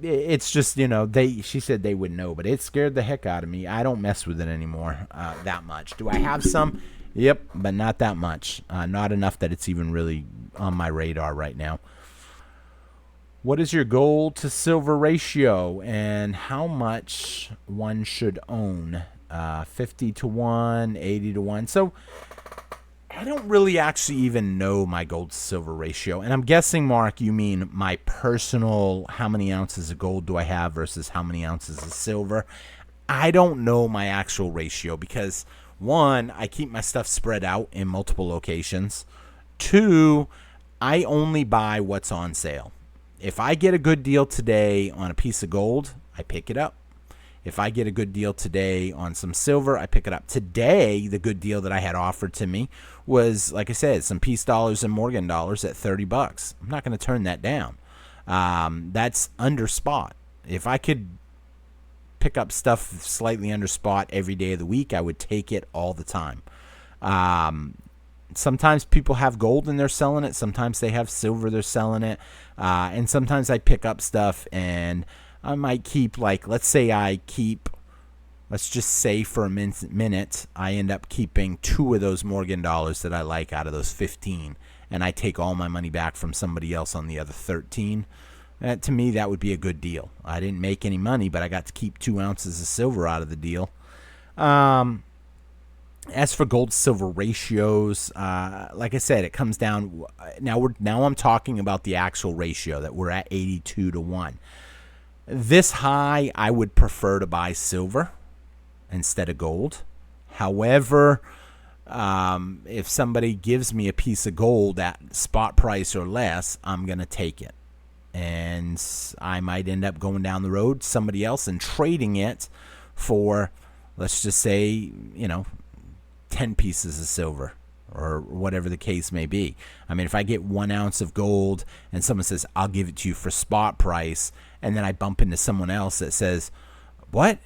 S1: it's just, she said they would know, but it scared the heck out of me. I don't mess with it anymore that much. Do I have some? Yep, but not that much. Not enough that it's even really on my radar right now. What is your gold to silver ratio and how much one should own? 50 to 1, 80 to 1. So I don't really actually even know my gold to silver ratio. And I'm guessing, Mark, you mean my personal, how many ounces of gold do I have versus how many ounces of silver? I don't know my actual ratio because, one, I keep my stuff spread out in multiple locations. Two, I only buy what's on sale. If I get a good deal today on a piece of gold, I pick it up. If I get a good deal today on some silver, I pick it up. Today, the good deal that I had offered to me was, like I said, some peace dollars and Morgan dollars at $30. I'm not going to turn that down. That's under spot. If I could pick up stuff slightly under spot every day of the week, I would take it all the time. Sometimes people have gold and they're selling it. Sometimes they have silver, they're selling it. And sometimes I pick up stuff and I might keep, like, let's say let's just say for a minute, I end up keeping 2 of those Morgan dollars that I like out of those 15. And I take all my money back from somebody else on the other 13. To me, that would be a good deal. I didn't make any money, but I got to keep 2 ounces of silver out of the deal. As for gold silver ratios, like I said, it comes down. Now I'm talking about the actual ratio that we're at 82 to 1. This high, I would prefer to buy silver instead of gold. However, if somebody gives me a piece of gold at spot price or less, I'm going to take it. And I might end up going down the road to somebody else and trading it for, let's just say, 10 pieces of silver or whatever the case may be. I mean, if I get 1 ounce of gold and someone says, I'll give it to you for spot price, and then I bump into someone else that says, what?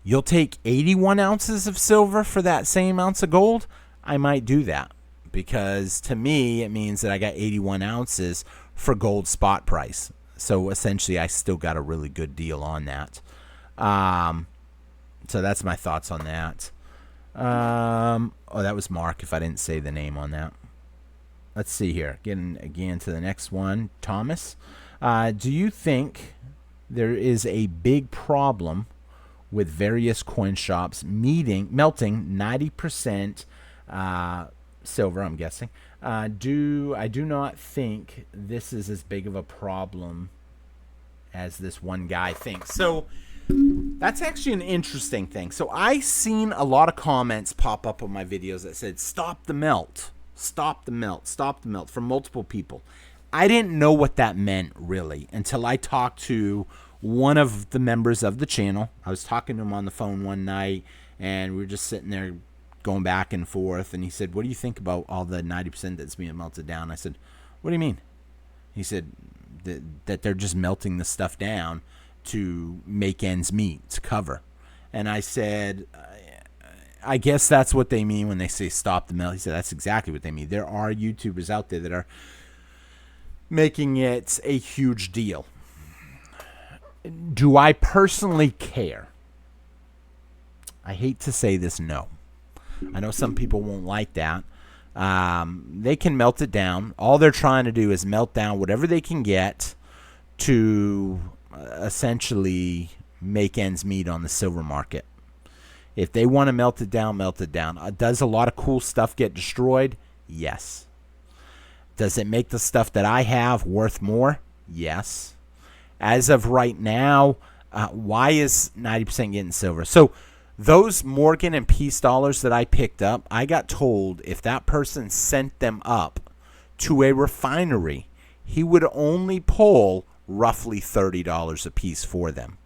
S1: You'll take 81 ounces of silver for that same ounce of gold? I might do that because to me, it means that I got 81 ounces for gold spot price. So essentially, I still got a really good deal on that. So that's my thoughts on that. That was Mark, if I didn't say the name on that. Let's see here. Getting again to the next one. Thomas, do you think there is a big problem with various coin shops melting 90% silver, I'm guessing? I do not think this is as big of a problem as this one guy thinks. So that's actually an interesting thing. So I seen a lot of comments pop up on my videos that said, stop the melt, stop the melt, stop the melt, from multiple people. I didn't know what that meant really until I talked to one of the members of the channel. I was talking to him on the phone one night, and we were just sitting there going back and forth, and he said, what do you think about all the 90% that's being melted down? I said, what do you mean? He said that they're just melting the stuff down to make ends meet, to cover. And I said, I guess that's what they mean when they say stop the melt. He said, that's exactly what they mean. There are YouTubers out there that are making it a huge deal. Do I personally care? I hate to say this, no. I know some people won't like that. They can melt it down. All they're trying to do is melt down whatever they can get to essentially make ends meet on the silver market. If they want to melt it down, melt it down. Does a lot of cool stuff get destroyed? Yes. Does it make the stuff that I have worth more? Yes. As of right now, why is 90% getting silver? So those Morgan and Peace dollars that I picked up, I got told if that person sent them up to a refinery, he would only pull roughly $30 a piece for them.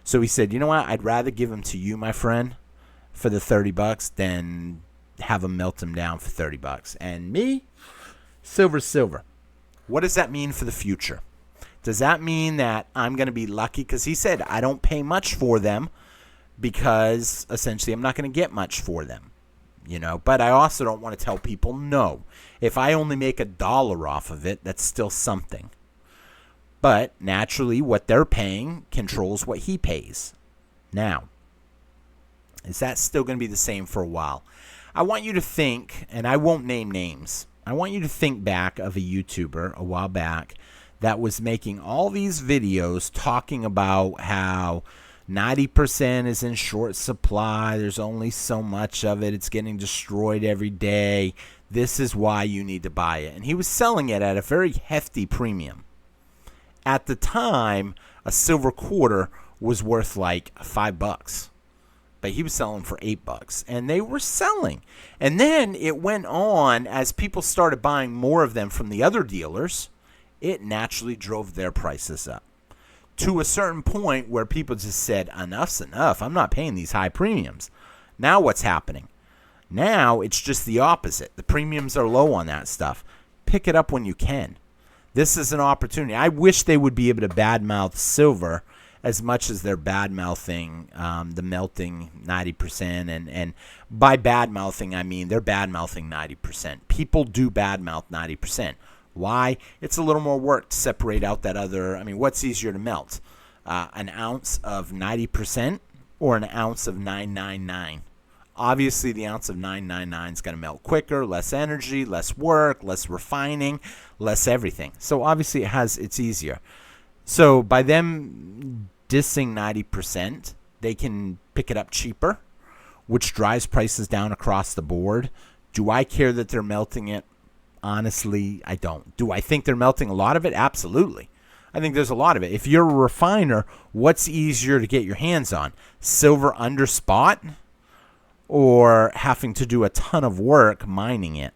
S1: So he said, you know what? I'd rather give them to you, my friend, for the $30 than have them melt them down for $30. And me, silver's silver. What does that mean for the future? Does that mean that I'm going to be lucky? Because he said I don't pay much for them because essentially I'm not going to get much for them. You know, but I also don't want to tell people no. If I only make $1 off of it, that's still something. But naturally, what they're paying controls what he pays. Now, is that still going to be the same for a while? I want you to think, and I won't name names, I want you to think back of a YouTuber a while back that was making all these videos talking about how 90% is in short supply. There's only so much of it. It's getting destroyed every day. This is why you need to buy it. And he was selling it at a very hefty premium. At the time, a silver quarter was worth like $5. But he was selling for $8. And they were selling. And then it went on as people started buying more of them from the other dealers. It naturally drove their prices up to a certain point where people just said, enough's enough. I'm not paying these high premiums. Now what's happening? Now it's just the opposite. The premiums are low on that stuff. Pick it up when you can. This is an opportunity. I wish they would be able to badmouth silver as much as they're bad-mouthing the melting 90%. And by bad-mouthing, I mean they're bad-mouthing 90%. People do bad-mouth 90%. Why? It's a little more work to separate out that other. I mean, what's easier to melt? An ounce of 90% or an ounce of 999? Obviously, the ounce of 999 is going to melt quicker, less energy, less work, less refining, less everything. So obviously, it's easier. So by them dissing 90%, they can pick it up cheaper, which drives prices down across the board. Do I care that they're melting it? Honestly, I don't. Do I think they're melting a lot of it? Absolutely. I think there's a lot of it. If you're a refiner, what's easier to get your hands on? Silver under spot or having to do a ton of work mining it?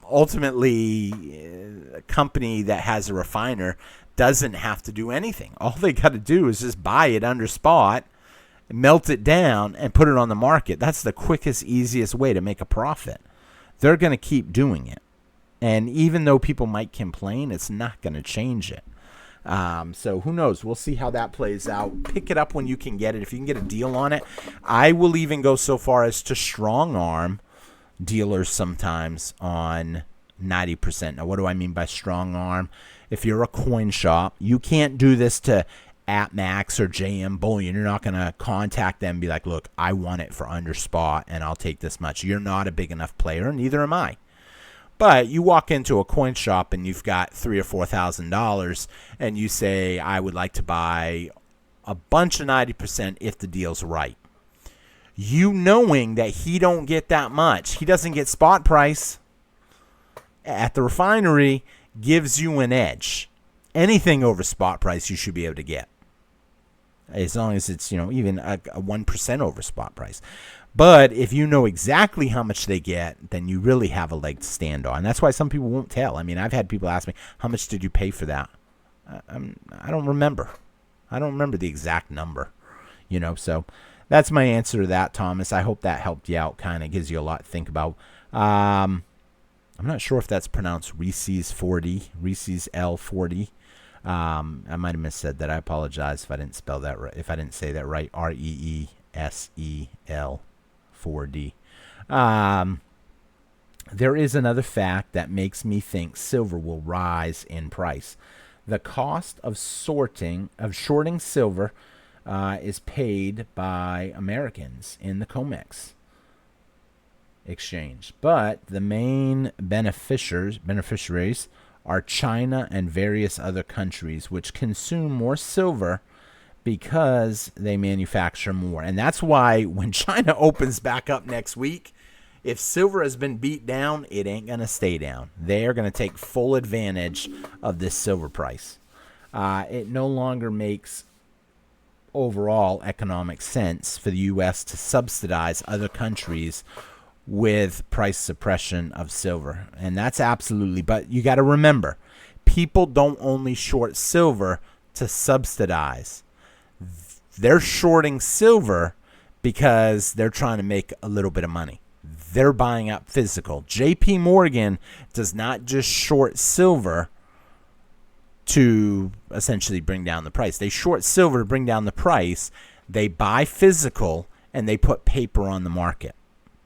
S1: Ultimately, a company that has a refiner doesn't have to do anything. All they got to do is just buy it under spot, melt it down, and put it on the market. That's the quickest, easiest way to make a profit. They're going to keep doing it. And even though people might complain, it's not going to change it. So who knows? We'll see how that plays out. Pick it up when you can get it. If you can get a deal on it. I will even go so far as to strong arm dealers sometimes on 90%. Now, what do I mean by strong arm? If you're a coin shop, you can't do this to AppMax or JM Bullion. You're not going to contact them and be like, look, I want it for under spot and I'll take this much. You're not a big enough player, and neither am I. But you walk into a coin shop and you've got $3,000 or $4,000 and you say, I would like to buy a bunch of 90% if the deal's right. You knowing that he don't get that much, he doesn't get spot price at the refinery, gives you an edge. anything over spot price you should be able to get, as long as it's, even a 1% over spot price. But if you know exactly how much they get, then you really have a leg to stand on. That's why some people won't tell. I mean, I've had people ask me, how much did you pay for that? I don't remember. I don't remember the exact number, so that's my answer to that, Thomas. I hope that helped you out, kind of gives you a lot to think about. I'm not sure if that's pronounced Reese's 40, Reese's L40. I might have missaid that. I apologize if I didn't spell that right, if I didn't say that right. REESEL 4D. There is another fact that makes me think silver will rise in price. The cost of shorting silver is paid by Americans in the COMEX exchange, but the main beneficiaries are China and various other countries, which consume more silver because they manufacture more. And that's why when China opens back up next week, if silver has been beat down, it ain't going to stay down. They are going to take full advantage of this silver price. It no longer makes overall economic sense for the U.S. to subsidize other countries with price suppression of silver. And that's absolutely, but you got to remember, people don't only short silver to subsidize. They're shorting silver because they're trying to make a little bit of money. They're buying up physical. JP Morgan does not just short silver to essentially bring down the price. They short silver to bring down the price. They buy physical and they put paper on the market.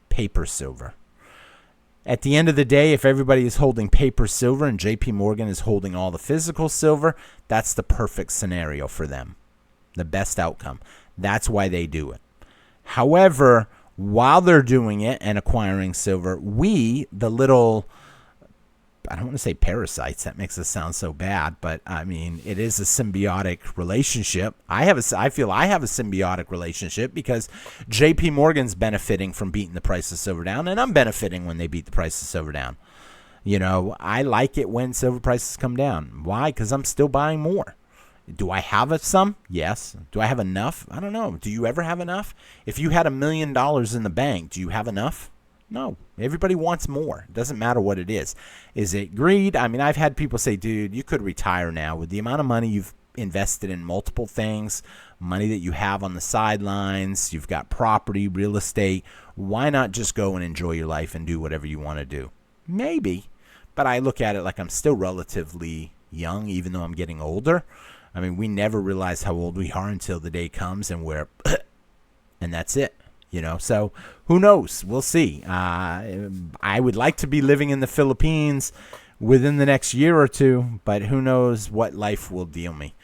S1: Paper silver. At the end of the day, if everybody is holding paper silver and JP Morgan is holding all the physical silver, that's the perfect scenario for them. The best outcome. That's why they do it. However, while they're doing it and acquiring silver, we, the little, I don't want to say parasites, that makes us sound so bad, but I mean, it is a symbiotic relationship. I feel I have a symbiotic relationship because JP Morgan's benefiting from beating the price of silver down, and I'm benefiting when they beat the price of silver down. I like it when silver prices come down. Why? Because I'm still buying more. Do I have some? Yes. Do I have enough? I don't know. Do you ever have enough? If you had $1 million in the bank, do you have enough? No. Everybody wants more. It doesn't matter what it is. Is it greed? I mean, I've had people say, dude, you could retire now with the amount of money you've invested in multiple things, money that you have on the sidelines, you've got property, real estate. Why not just go and enjoy your life and do whatever you want to do? Maybe. But I look at it like I'm still relatively young, even though I'm getting older. I mean, we never realize how old we are until the day comes and we're, and that's it, So who knows? We'll see. I would like to be living in the Philippines within the next year or two, but who knows what life will deal me.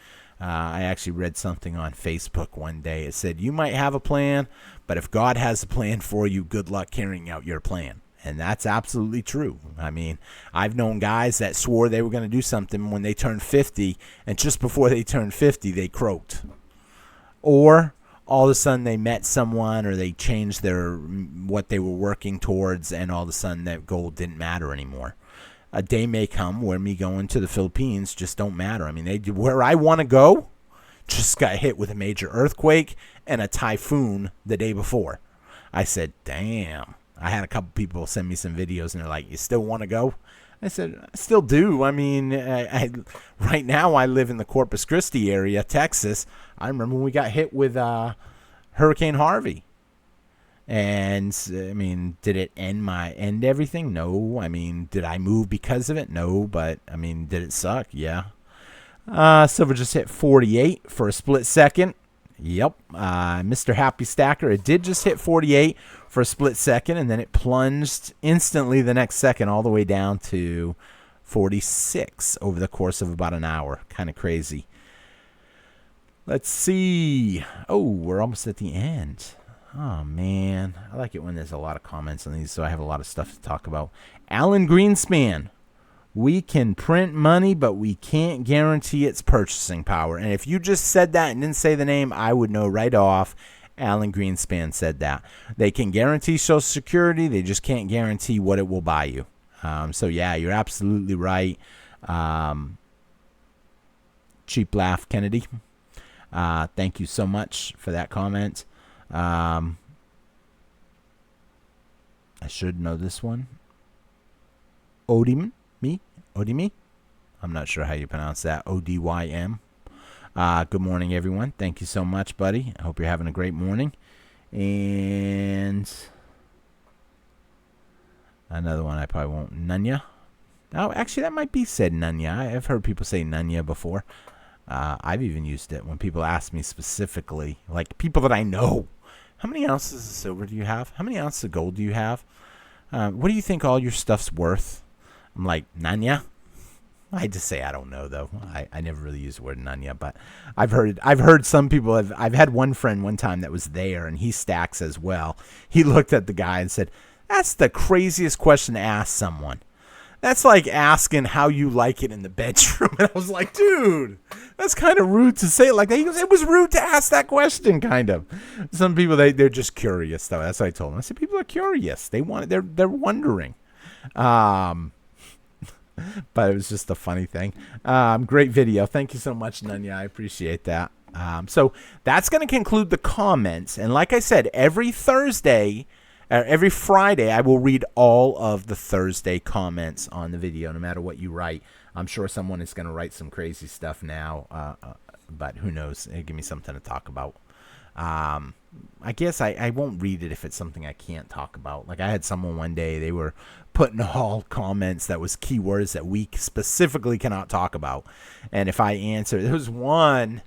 S1: I actually read something on Facebook one day. It said, you might have a plan, but if God has a plan for you, good luck carrying out your plan. And that's absolutely true. I mean, I've known guys that swore they were going to do something when they turned 50, and just before they turned 50, they croaked. Or all of a sudden they met someone, or they changed what they were working towards, and all of a sudden that goal didn't matter anymore. A day may come where me going to the Philippines just don't matter. I mean, where I want to go just got hit with a major earthquake and a typhoon the day before. I said, damn. I had a couple people send me some videos, and they're like, you still want to go? I said, I still do. I mean, right now I live in the Corpus Christi area, Texas. I remember when we got hit with Hurricane Harvey. And, I mean, did it end everything? No. I mean, did I move because of it? No. But, I mean, did it suck? Yeah. Silver just hit 48 for a split second. Yep. Mr. Happy Stacker, it did just hit 48 for a split second, and then it plunged instantly the next second all the way down to 46 over the course of about an hour. Kind of crazy. Let's see. Oh, we're almost at the end. Oh, man. I like it when there's a lot of comments on these, so I have a lot of stuff to talk about. Alan Greenspan. We can print money, but we can't guarantee its purchasing power. And if you just said that and didn't say the name, I would know right off. Alan Greenspan said that. They can guarantee Social Security. They just can't guarantee what it will buy you. So, yeah, you're absolutely right. Cheap Laugh Kennedy. Thank you so much for that comment. I should know this one. Odim me? Odimi? I'm not sure how you pronounce that. ODYM. Good morning, everyone. Thank you so much, buddy. I hope you're having a great morning. And another one I probably won't. Nunya. Oh, actually, that might be said Nunya. I've heard people say Nunya before. I've even used it when people ask me specifically, like people that I know. How many ounces of silver do you have? How many ounces of gold do you have? What do you think all your stuff's worth? I'm like, Nunya. I just say I don't know though. I never really use the word Nunya, but I've heard some people. I've had one friend one time that was there, and he stacks as well. He looked at the guy and said, "That's the craziest question to ask someone. That's like asking how you like it in the bedroom." And I was like, dude, that's kind of rude to say it like that. He goes, it was rude to ask that question, kind of. Some people, they're just curious, though. That's what I told him. I said, people are curious. They're wondering. But it was just a funny thing. Great video. Thank you so much, Nunya. I appreciate that. So that's going to conclude the comments. And like I said, every Friday, I will read all of the Thursday comments on the video, no matter what you write. I'm sure someone is going to write some crazy stuff now, but who knows? It'll give me something to talk about. I guess I won't read it if it's something I can't talk about. Like I had someone one day, they were putting all comments that was keywords that we specifically cannot talk about. And if I answer, there was one,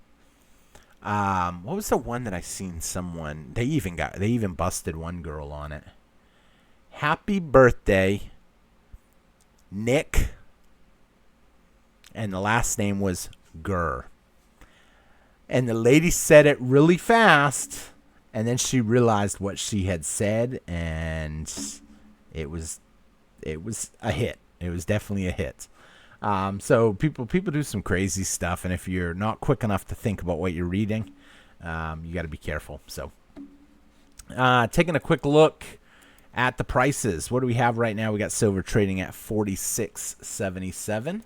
S1: what was the one that I seen someone, they even busted one girl on it. Happy birthday, Nick. And the last name was Gurr. And the lady said it really fast, and then she realized what she had said, and it was a hit. It was definitely a hit. So people do some crazy stuff, and if you're not quick enough to think about what you're reading, you got to be careful. So taking a quick look at the prices. What do we have right now? We got silver trading at $46.77.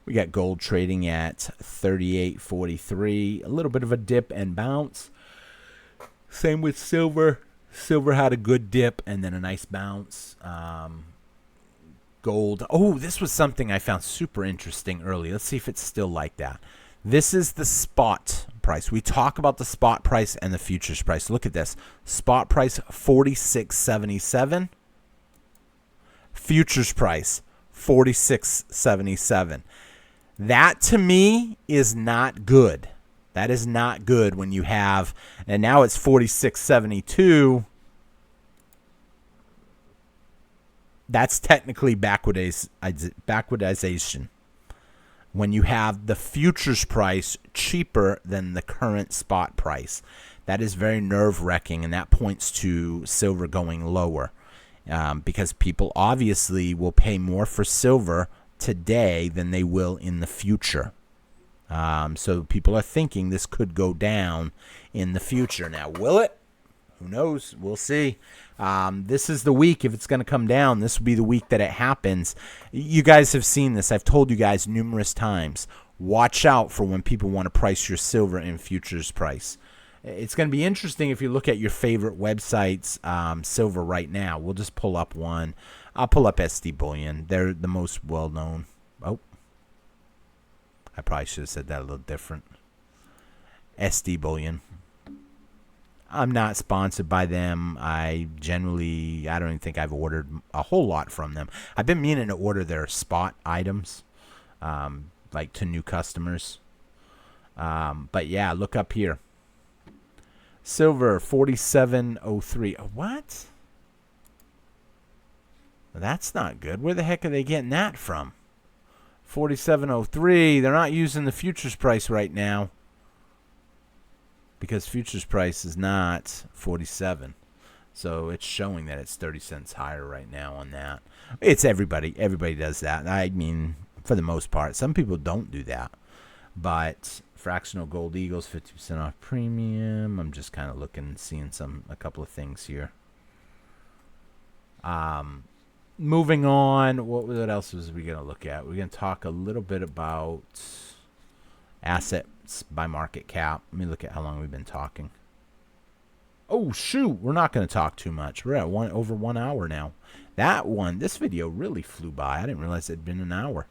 S1: We got gold trading at $38.43. A little bit of a dip and bounce. Same with silver. Silver had a good dip and then a nice bounce. Gold. Oh, this was something I found super interesting early. Let's see if it's still like that. This is the spot price. We talk about the spot price and the futures price. Look at this. Spot price $46.77. Futures price $46.77. That to me is not good. That is not good when you have, and now it's $46.72. That's technically backwardization. When you have the futures price cheaper than the current spot price, that is very nerve-wracking, and that points to silver going lower, because people obviously will pay more for silver today than they will in the future. So people are thinking this could go down in the future. Now, will it? Who knows? We'll see. This is the week. If it's going to come down, this will be the week that it happens. You guys have seen this. I've told you guys numerous times. Watch out for when people want to price your silver in futures price. It's going to be interesting if you look at your favorite websites, silver right now. We'll just pull up one. I'll pull up SD Bullion. They're the most well-known. Oh, I probably should have said that a little different. SD Bullion. I'm not sponsored by them. I don't even think I've ordered a whole lot from them. I've been meaning to order their spot items, like to new customers. But yeah, look up here. Silver, 47.03. What? That's not good. Where the heck are they getting that from? 47.03. They're not using the futures price right now, because futures price is not 47. So it's showing that it's 30 cents higher right now on that. It's everybody. Everybody does that. I mean, for the most part. Some people don't do that. But fractional gold eagles, 50% off premium. I'm just kind of looking, seeing a couple of things here. Moving on, what else was we going to look at? We're going to talk a little bit about assets by market cap. Let me look at how long we've been talking. Oh, shoot. We're not going to talk too much. We're at over 1 hour now. This video really flew by. I didn't realize it had been an hour.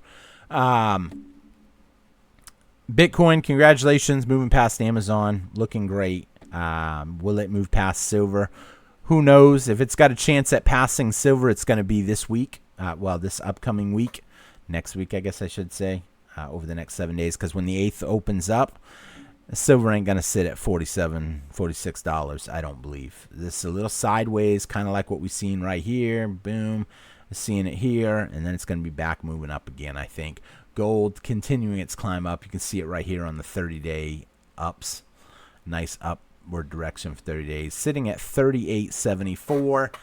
S1: Bitcoin, congratulations. Moving past Amazon. Looking great. Will it move past silver? Who knows? If it's got a chance at passing silver, it's going to be this week. This upcoming week. Next week, I guess I should say. Over the next 7 days. Because when the 8th opens up, silver ain't going to sit at $47, $46, I don't believe. This is a little sideways, kind of like what we've seen right here. Boom. Seeing it here. And then it's going to be back moving up again, I think. Gold continuing its climb up. You can see it right here on the 30-day ups. Nice upward direction for 30 days. Sitting at 38.74.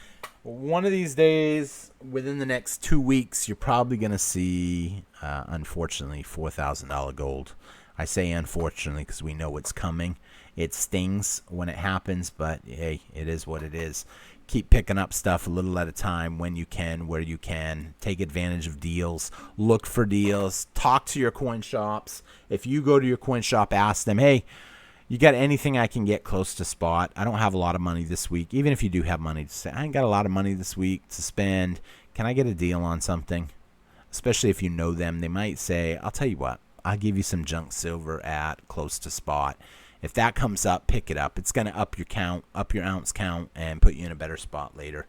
S1: One of these days, within the next 2 weeks, you're probably going to see, unfortunately, $4,000 gold. I say unfortunately because we know it's coming. It stings when it happens, but hey, it is what it is. Keep picking up stuff a little at a time when you can, where you can. Take advantage of deals. Look for deals. Talk to your coin shops. If you go to your coin shop, ask them, hey, you got anything I can get close to spot? I don't have a lot of money this week. Even if you do have money to say, I ain't got a lot of money this week to spend. Can I get a deal on something? Especially if you know them. They might say, I'll tell you what. I'll give you some junk silver at close to spot. If that comes up, pick it up. It's going to up your count, up your ounce count, and put you in a better spot later.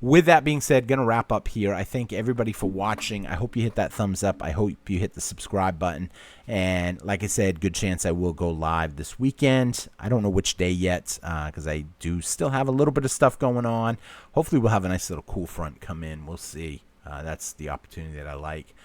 S1: With that being said, going to wrap up here. I thank everybody for watching. I hope you hit that thumbs up. I hope you hit the subscribe button. And like I said, good chance I will go live this weekend. I don't know which day yet because I do still have a little bit of stuff going on. Hopefully we'll have a nice little cool front come in. We'll see. That's the opportunity that I like.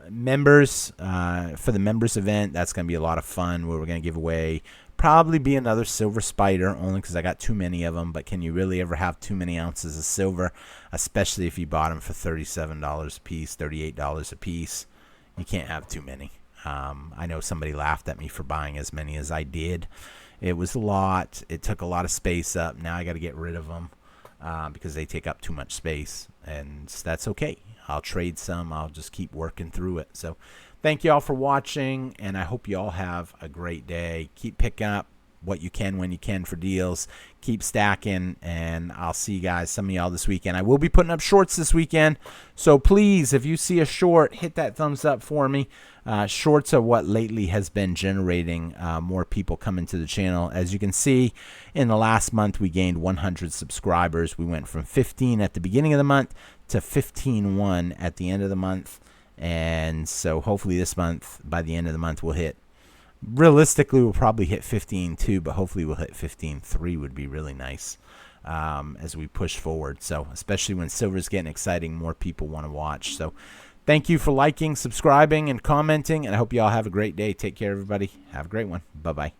S1: Members for the members event, that's going to be a lot of fun where we're going to give away probably be another silver spider, only because I got too many of them. But can you really ever have too many ounces of silver, especially if you bought them for $37 a piece, $38 a piece? You can't have too many. I know somebody laughed at me for buying as many as I did. It was a lot. It took a lot of space up. Now I got to get rid of them because they take up too much space, and that's okay. I'll trade some. I'll just keep working through it. So thank you all for watching, and I hope you all have a great day. Keep picking up what you can when you can for deals. Keep stacking, and I'll see you guys, some of y'all this weekend. I will be putting up shorts this weekend, so please, if you see a short, hit that thumbs up for me. Shorts are what lately has been generating more people coming to the channel. As you can see, in the last month, we gained 100 subscribers. We went from 15 at the beginning of the month to 15.1 at the end of the month. And so hopefully this month, by the end of the month, we'll hit, realistically, we'll probably hit 15.2, but hopefully we'll hit 15.3 would be really nice as we push forward. So especially when silver's getting exciting, more people want to watch. So thank you for liking, subscribing, and commenting, and I hope you all have a great day. Take care, everybody. Have a great one. Bye-bye.